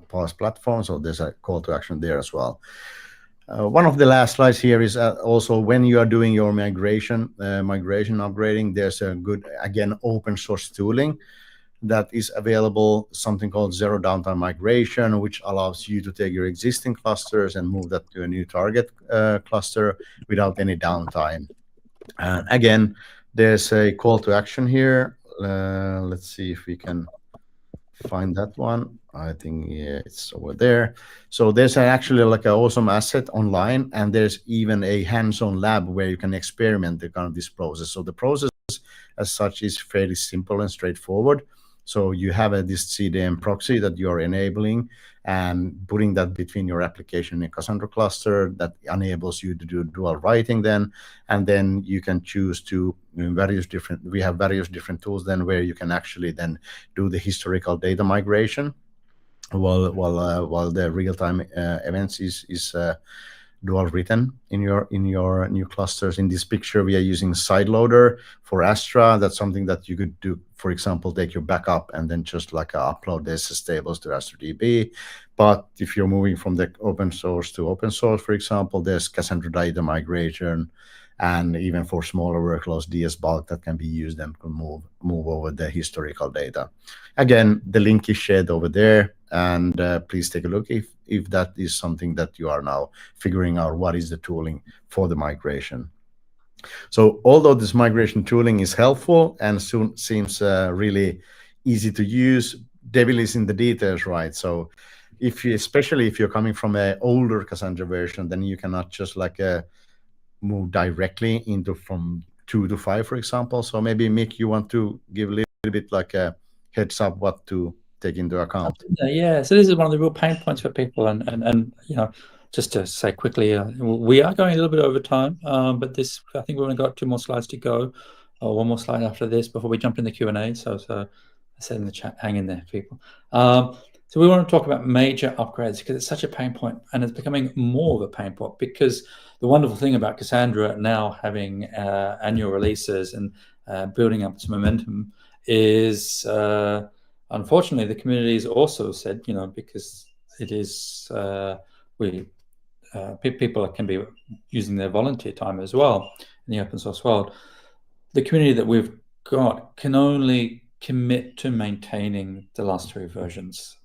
Plus platform. So there's a call to action there as well. One of the last slides here is also when you are doing your migration upgrading, there's a good, again, open source tooling that is available, something called zero downtime migration, which allows you to take your existing clusters and move that to a new target cluster without any downtime. And again, there's a call to action here. Let's see if we can find that one. I think, yeah, it's over there. So there's actually like an awesome asset online, and there's even a hands-on lab where you can experiment the kind of this process. So the process as such is fairly simple and straightforward. So you have this CDN proxy that you are enabling and putting that between your application and Cassandra cluster that enables you to do dual writing then. And then you can choose to we have various different tools then where you can actually then do the historical data migration while the real-time events is dual written in your new clusters. In this picture, we are using SideLoader for Astra. That's something that you could do, for example, take your backup and then just like upload the SS tables to AstraDB. But if you're moving from the open source to open source, for example, there's Cassandra data migration, and even for smaller workloads, DS bulk that can be used and can move over the historical data. Again, the link is shared over there, and please take a look if that is something that you are now figuring out what is the tooling for the migration. So although this migration tooling is helpful and soon seems really easy to use, devil is in the details, right? So especially if you're coming from an older Cassandra version, then you cannot just like move directly into from 2 to 5, for example. So maybe, Mick, you want to give a little bit like a heads up what to take into account. Yeah, so this is one of the real pain points for people, and just to say quickly, we are going a little bit over time, but this, I think we've only got 2 more slides to go, or 1 more slide after this before we jump in the Q&A. So I said in the chat, hang in there, people. So we want to talk about major upgrades because it's such a pain point, and it's becoming more of a pain point because the wonderful thing about Cassandra now having annual releases and building up its momentum is, unfortunately, the community has also said, because it is people can be using their volunteer time as well in the open source world. The community that we've got can only commit to maintaining the last 3 versions.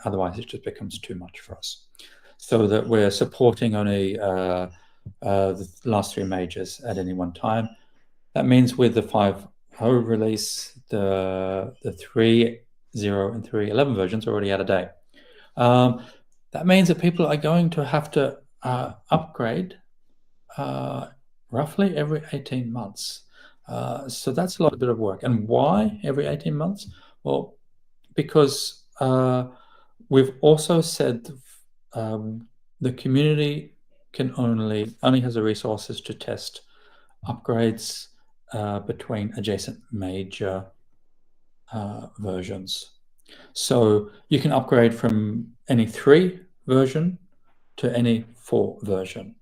Otherwise, it just becomes too much for us. So that we're supporting only the last 3 majors at any one time. That means with the 5.0 release, the 3.0 and 3.11 versions are already out of date. That means that people are going to have to upgrade roughly every 18 months. So that's a bit of work. And why every 18 months? Well, because we've also said the community can only has the resources to test upgrades between adjacent major versions. So you can upgrade from any 3 version to any 4 version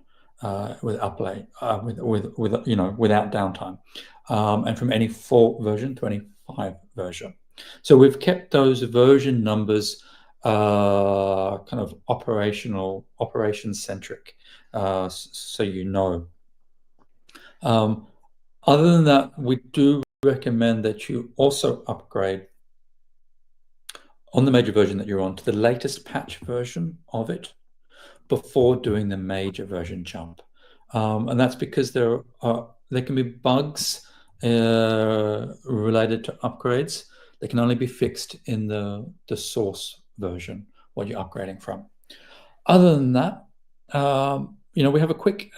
without downtime, and from any 4 version to any 5 version. So we've kept those version numbers kind of operation centric, so other than that, we do recommend that you also upgrade on the major version that you're on to the latest patch version of it before doing the major version jump. And that's because there can be bugs related to upgrades that can only be fixed in the source version, what you're upgrading from. Other than that, we have a quick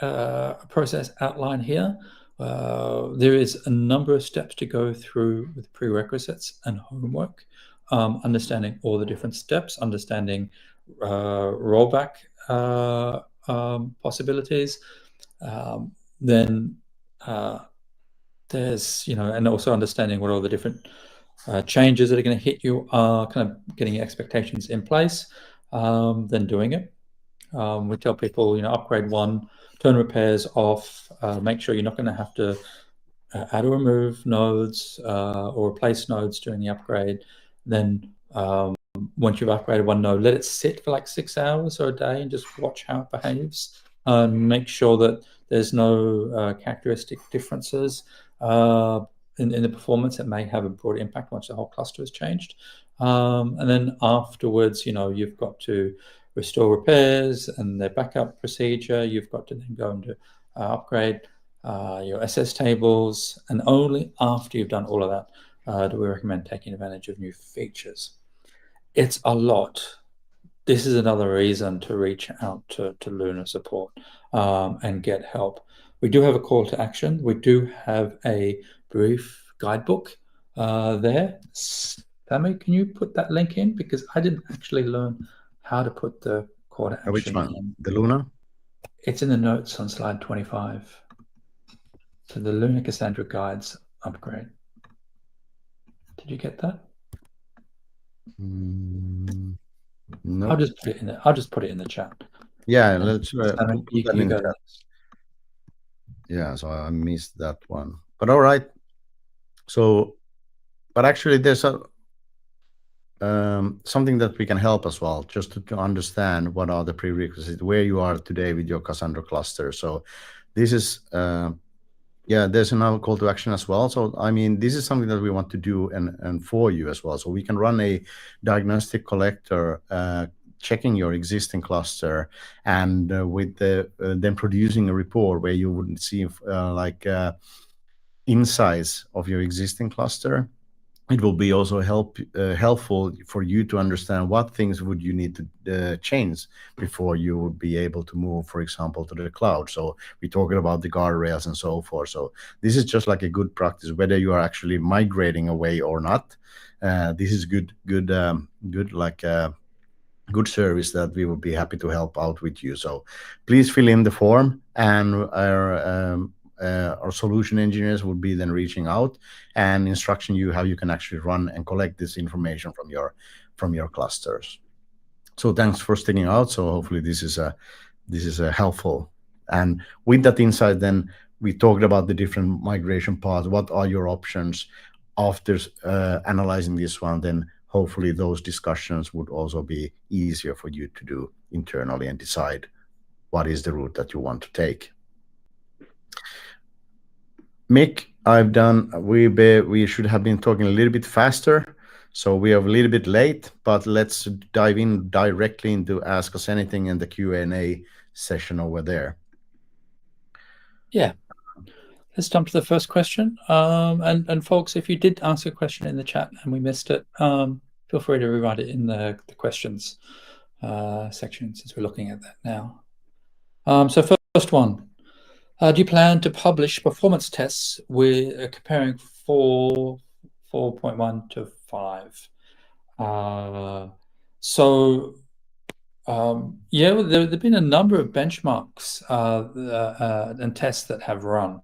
process outline here. There is a number of steps to go through with prerequisites and homework, understanding all the different steps, understanding rollback possibilities. Then there's, and also understanding what all the different changes that are going to hit you are kind of getting your expectations in place, then doing it. We tell people, upgrade one, turn repairs off, make sure you're not going to have to add or remove nodes or replace nodes during the upgrade. Then once you've upgraded one node, let it sit for like 6 hours or a day and just watch how it behaves. Make sure that there's no characteristic differences in the performance that may have a broad impact once the whole cluster has changed. And then afterwards, you've got to restore repairs and their backup procedure. You've got to then go and upgrade your SS tables, and only after you've done all of that do we recommend taking advantage of new features. It's a lot. This is another reason to reach out to Luna support and get help. We do have a call to action. We do have a brief guidebook there. Sami, can you put that link in? Because I didn't actually learn how to put the call to action. Which one? The Luna? It's in the notes on slide 25. So the Luna Cassandra guides upgrade. Did you get that? No. I'll just put it in there. I'll just put it in the chat. Yeah, let's put that in the chat. Yeah, so I missed that one. But all right. So, but actually, there's a something that we can help as well, just to understand what are the prerequisites, where you are today with your Cassandra cluster. So, this is yeah, there's another call to action as well. So, I mean, this is something that we want to do and for you as well. So we can run a diagnostic collector checking your existing cluster and with then producing a report where you would see insights of your existing cluster. It will be also helpful for you to understand what things would you need to change before you would be able to move, for example, to the cloud. So we're talking about the guardrails and so forth. So this is just like a good practice, whether you are actually migrating away or not. This is good service that we would be happy to help out with you. So please fill in the form, and our solution engineers will be then reaching out and instructing you how you can actually run and collect this information from your clusters. So thanks for sticking out. So hopefully this is helpful. And with that insight, then we talked about the different migration paths. What are your options after analyzing this one? Then hopefully those discussions would also be easier for you to do internally and decide what is the route that you want to take. Mick, we should have been talking a little bit faster, so we are a little bit late, but let's dive in directly into Ask Us Anything in the Q&A session over there. Yeah. Let's jump to the first question. And folks, if you did ask a question in the chat and we missed it, feel free to rewrite it in the questions section, since we're looking at that now. So first one, do you plan to publish performance tests with comparing 4.1 to 5? Yeah, there have been a number of benchmarks and tests that have run.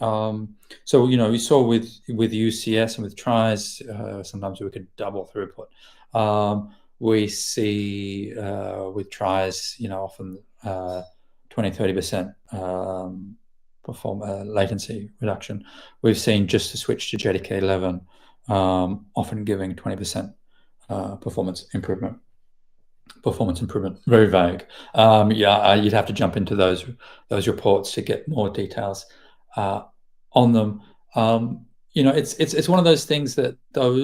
So you saw with UCS and with tries, sometimes we could double throughput. We see with tries, often 20-30% latency reduction. We've seen just to switch to JDK 11, often giving 20% performance improvement. Very vague. Yeah, you'd have to jump into those reports to get more details on them. It's one of those things that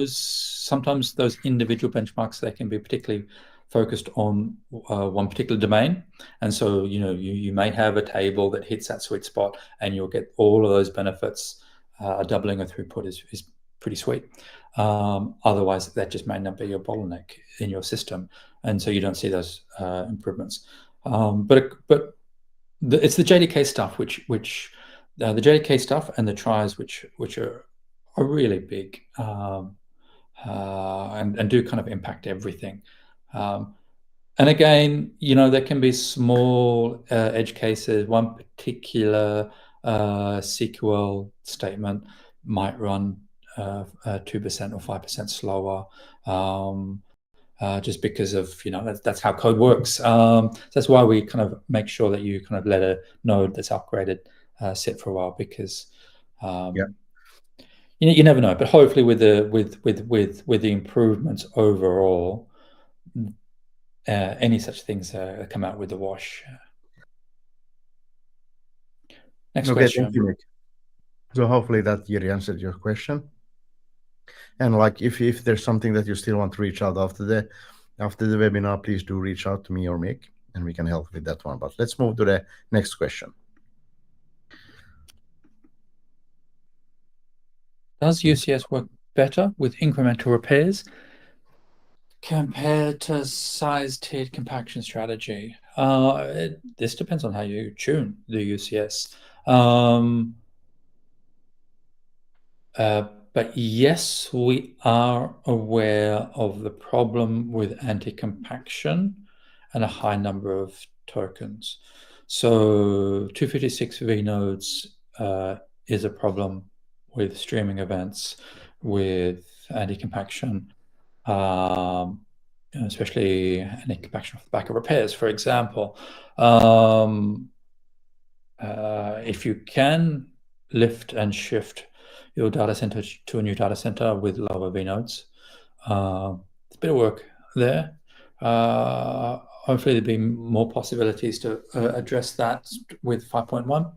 sometimes those individual benchmarks, they can be particularly focused on one particular domain, and so you may have a table that hits that sweet spot, and you'll get all of those benefits. Doubling of throughput is pretty sweet. Otherwise, that just may not be your bottleneck in your system, and so you don't see those improvements. But it's the JDK stuff, which the JDK stuff and the tries, which are really big and do kind of impact everything. And again, there can be small edge cases. One particular SQL statement might run 2% or 5% slower, just because of, that's how code works. So that's why we kind of make sure that you kind of let a node that's upgraded sit for a while, because you never know. But hopefully with the improvements overall, any such things come out with the wash. Next question. Thank you, Nick. So hopefully that Jiri answered your question. And like if there's something that you still want to reach out after the webinar, please do reach out to me or Mick, and we can help with that one. But let's move to the next question. Does UCS work better with incremental repairs compared to size-tiered compaction strategy? This depends on how you tune the UCS. But yes, we are aware of the problem with anti-compaction and a high number of tokens. So 256 vnodes is a problem with streaming events, with anti-compaction, especially anti-compaction off the back of repairs, for example. If you can lift and shift your data center to a new data center with lower vnodes, it's a bit of work there. Hopefully there'll be more possibilities to address that with 5.1.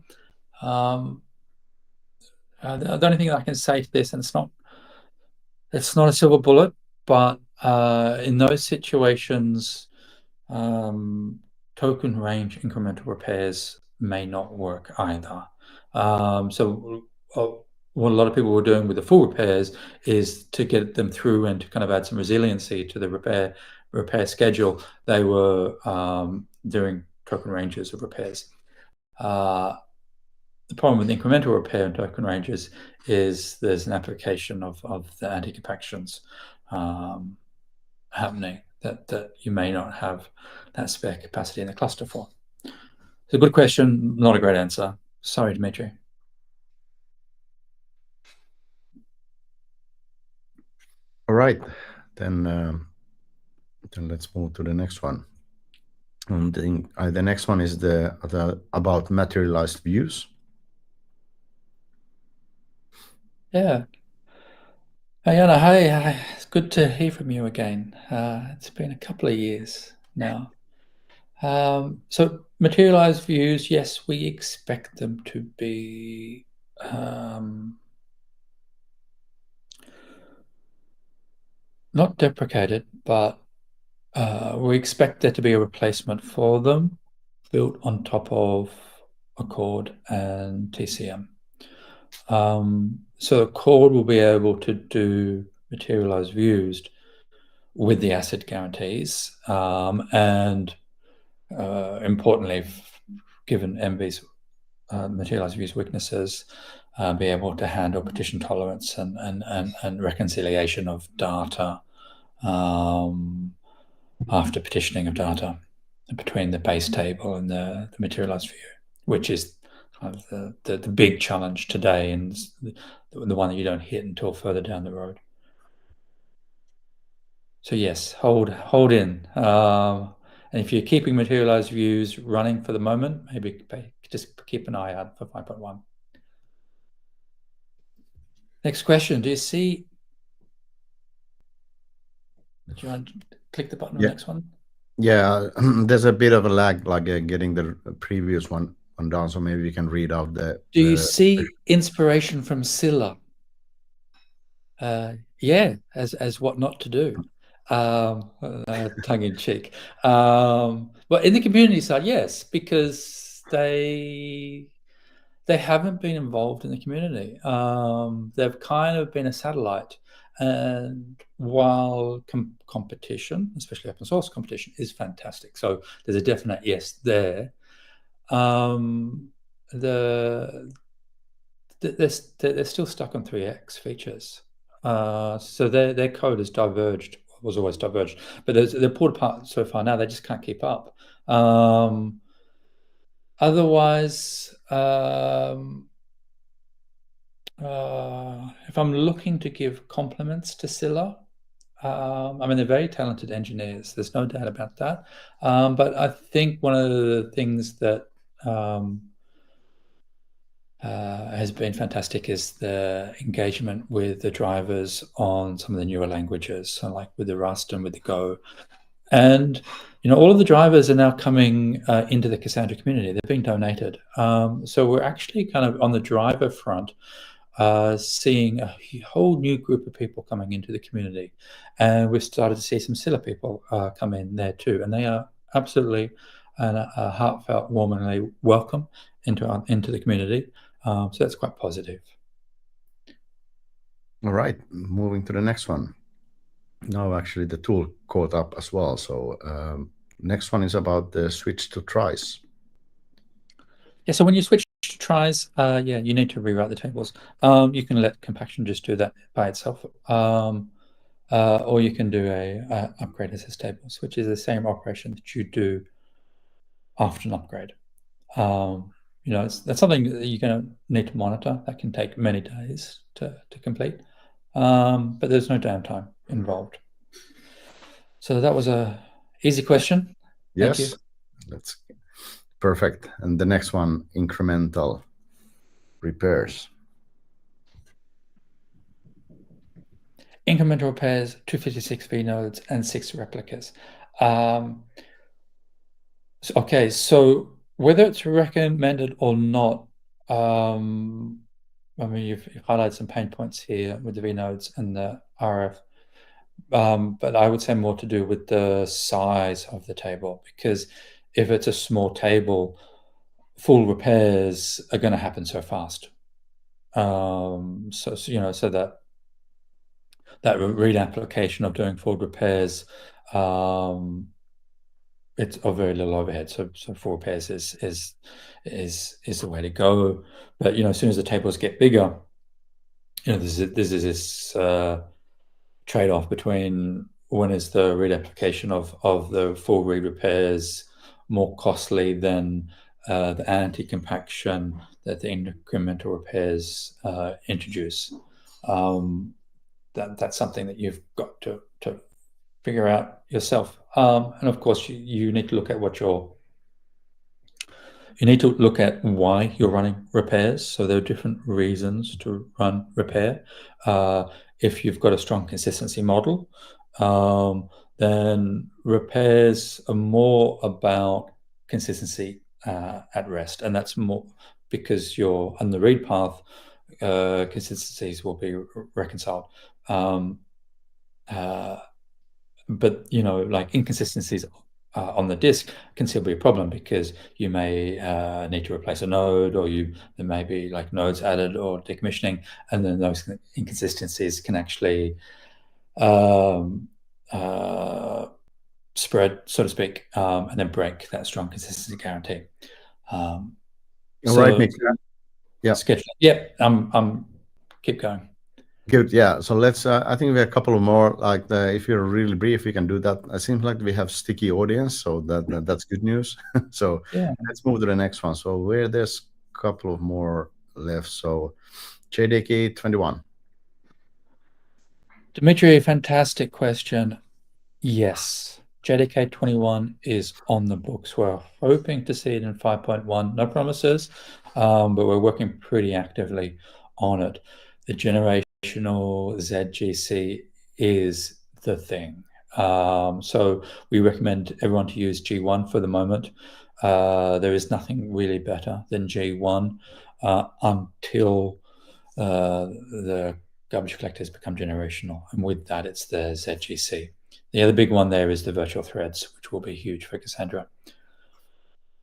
The only thing I can say to this, and it's not a silver bullet, but in those situations, token range incremental repairs may not work either. So what a lot of people were doing with the full repairs is to get them through and to kind of add some resiliency to the repair schedule. They were doing token ranges of repairs. The problem with incremental repair and token ranges is there's an application of the anti-compactions happening that you may not have that spare capacity in the cluster for. It's a good question, not a great answer. Sorry, Dimitri. All right, then let's move to the next one. And the next one is about materialized views. Yeah. Ayana, hi. It's good to hear from you again. It's been a couple of years now. So materialized views, yes, we expect them to be not deprecated, but we expect there to be a replacement for them built on top of Accord and TCM. So Accord will be able to do materialized views with the asset guarantees, and importantly, given MV's materialized views weaknesses, be able to handle partition tolerance and reconciliation of data after partitioning of data between the base table and the materialized view, which is kind of the big challenge today, and the one that you don't hit until further down the road. So yes, hold in. And if you're keeping materialized views running for the moment, maybe just keep an eye out for 5.1. Next question. Do you want to click the button on the next one? Yeah, there's a bit of a lag, like getting the previous one down, so maybe we can read out the... Do you see inspiration from Scylla? Yeah, as what not to do. Tongue in cheek. But in the community side, yes, because they haven't been involved in the community. They've kind of been a satellite. And while competition, especially open source competition, is fantastic, so there's a definite yes there. They're still stuck on 3x features. So their code has diverged, was always diverged, but they're pulled apart so far now they just can't keep up. Otherwise, if I'm looking to give compliments to Scylla, I mean, they're very talented engineers. There's no doubt about that. But I think one of the things that has been fantastic is the engagement with the drivers on some of the newer languages, so like with the Rust and with the Go. And all of the drivers are now coming into the Cassandra community. They're being donated. So we're actually kind of on the driver front seeing a whole new group of people coming into the community. And we've started to see some Scylla people come in there too. And they are absolutely a heartfelt, warmly welcome into the community. So that's quite positive. All right, moving to the next one. Now actually the tool caught up as well. So next one is about the switch to tries. Yeah, so when you switch to tries, yeah, you need to rewrite the tables. You can let compaction just do that by itself. Or you can do a upgrade assist tables, which is the same operation that you do after an upgrade. That's something that you're going to need to monitor. That can take many days to complete, but there's no downtime involved. So that was a easy question. Yes, Thank you. That's perfect. And the next one, incremental repairs. Incremental repairs, 256V nodes, and 6 replicas. Okay, so whether it's recommended or not, I mean, you've highlighted some pain points here with the V nodes and the RF, but I would say more to do with the size of the table, because if it's a small table, full repairs are going to happen so fast. So that read application of doing full repairs, it's of very little overhead. So full repairs is the way to go. But as soon as the tables get bigger, there's this trade-off between when is the read application of the full read repairs more costly than the anti-compaction that the incremental repairs introduce. That's something that you've got to figure out yourself. And of course, you need to look at why you're running repairs. So there are different reasons to run repair. If you've got a strong consistency model, then repairs are more about consistency at rest, and that's more because you're on the read path. Consistencies will be reconciled. But like inconsistencies on the disk can still be a problem, because you may need to replace a node, or there may be like nodes added or decommissioning, and then those inconsistencies can actually spread, so to speak, and then break that strong consistency guarantee. All right, Mick. Yeah. Schedule. Yeah. Keep going. Good. Yeah. So let's. I think we have a couple of more. Like if you're really brief, we can do that. It seems like we have sticky audience, so that's good news. So yeah, let's move to the next one. So there's a couple of more left. So JDK 21. Dimitri, fantastic question. Yes, JDK 21 is on the books. We're hoping to see it in 5.1. No promises, but we're working pretty actively on it. The generational ZGC is the thing. So we recommend everyone to use G1 for the moment. There is nothing really better than G1 until the garbage collectors become generational. And with that, it's the ZGC. The other big one there is the virtual threads, which will be huge for Cassandra.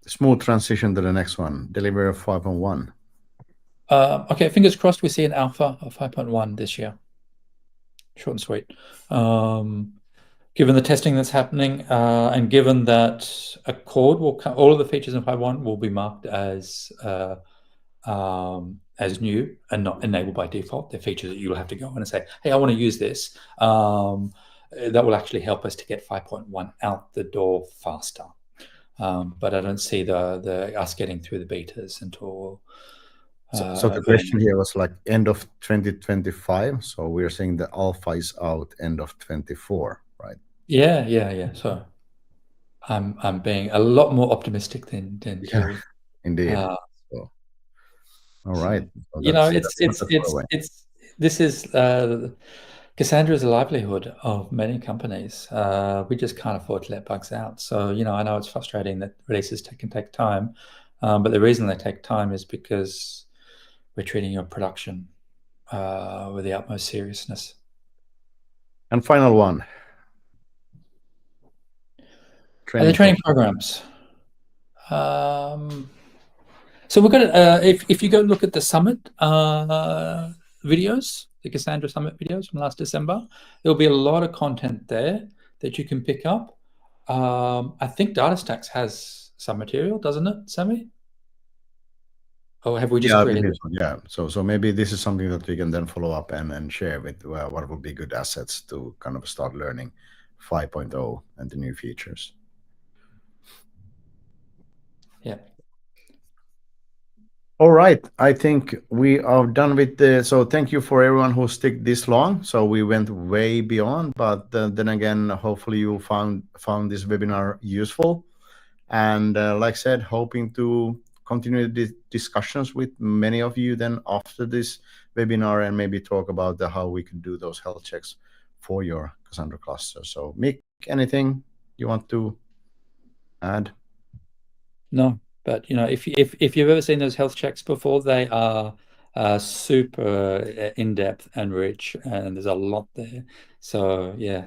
Smooth transition to the next one, delivery of 5.1. Okay, fingers crossed we see an alpha of 5.1 this year. Short and sweet. Given the testing that's happening, and given that Accord will come, all of the features in 5.1 will be marked as new and not enabled by default. They're features that you'll have to go in and say, hey, I want to use this. That will actually help us to get 5.1 out the door faster. But I don't see the us getting through the betas until So the question here was like end of 2025. So we're saying the alpha is out end of 24, right? Yeah. So I'm being a lot more optimistic than Thierry. Indeed. So, all right. So You know, this is Cassandra is a livelihood of many companies. We just can't afford to let bugs out. So, you know, I know it's frustrating that releases can take time, but the reason they take time is because we're treating your production with the utmost seriousness. And final one. The training programs. So we're going to, if you go look at the summit videos, the Cassandra Summit videos from last December, there'll be a lot of content there that you can pick up. I think DataStax has some material, doesn't it, Sami? Or have we just created? Yeah. So maybe this is something that we can then follow up and share with what would be good assets to kind of start learning 5.0 and the new features. Yeah. All right, I think we are done with so thank you for everyone who stick this long. So we went way beyond, but then again, hopefully you found this webinar useful. And like I said, hoping to continue the discussions with many of you then after this webinar and maybe talk about how we can do those health checks for your Cassandra cluster. So Mick, anything you want to add? No. But you know, if you've ever seen those health checks before, they are super in-depth and rich, and there's a lot there. So yeah,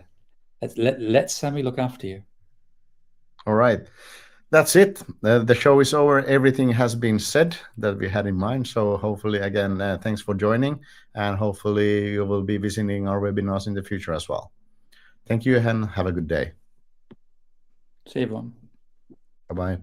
let Sami look after you. All right, that's it. The show is over. Everything has been said that we had in mind. So hopefully, again, thanks for joining, and hopefully you will be visiting our webinars in the future as well. Thank you, and have a good day. See you, everyone. Bye-bye.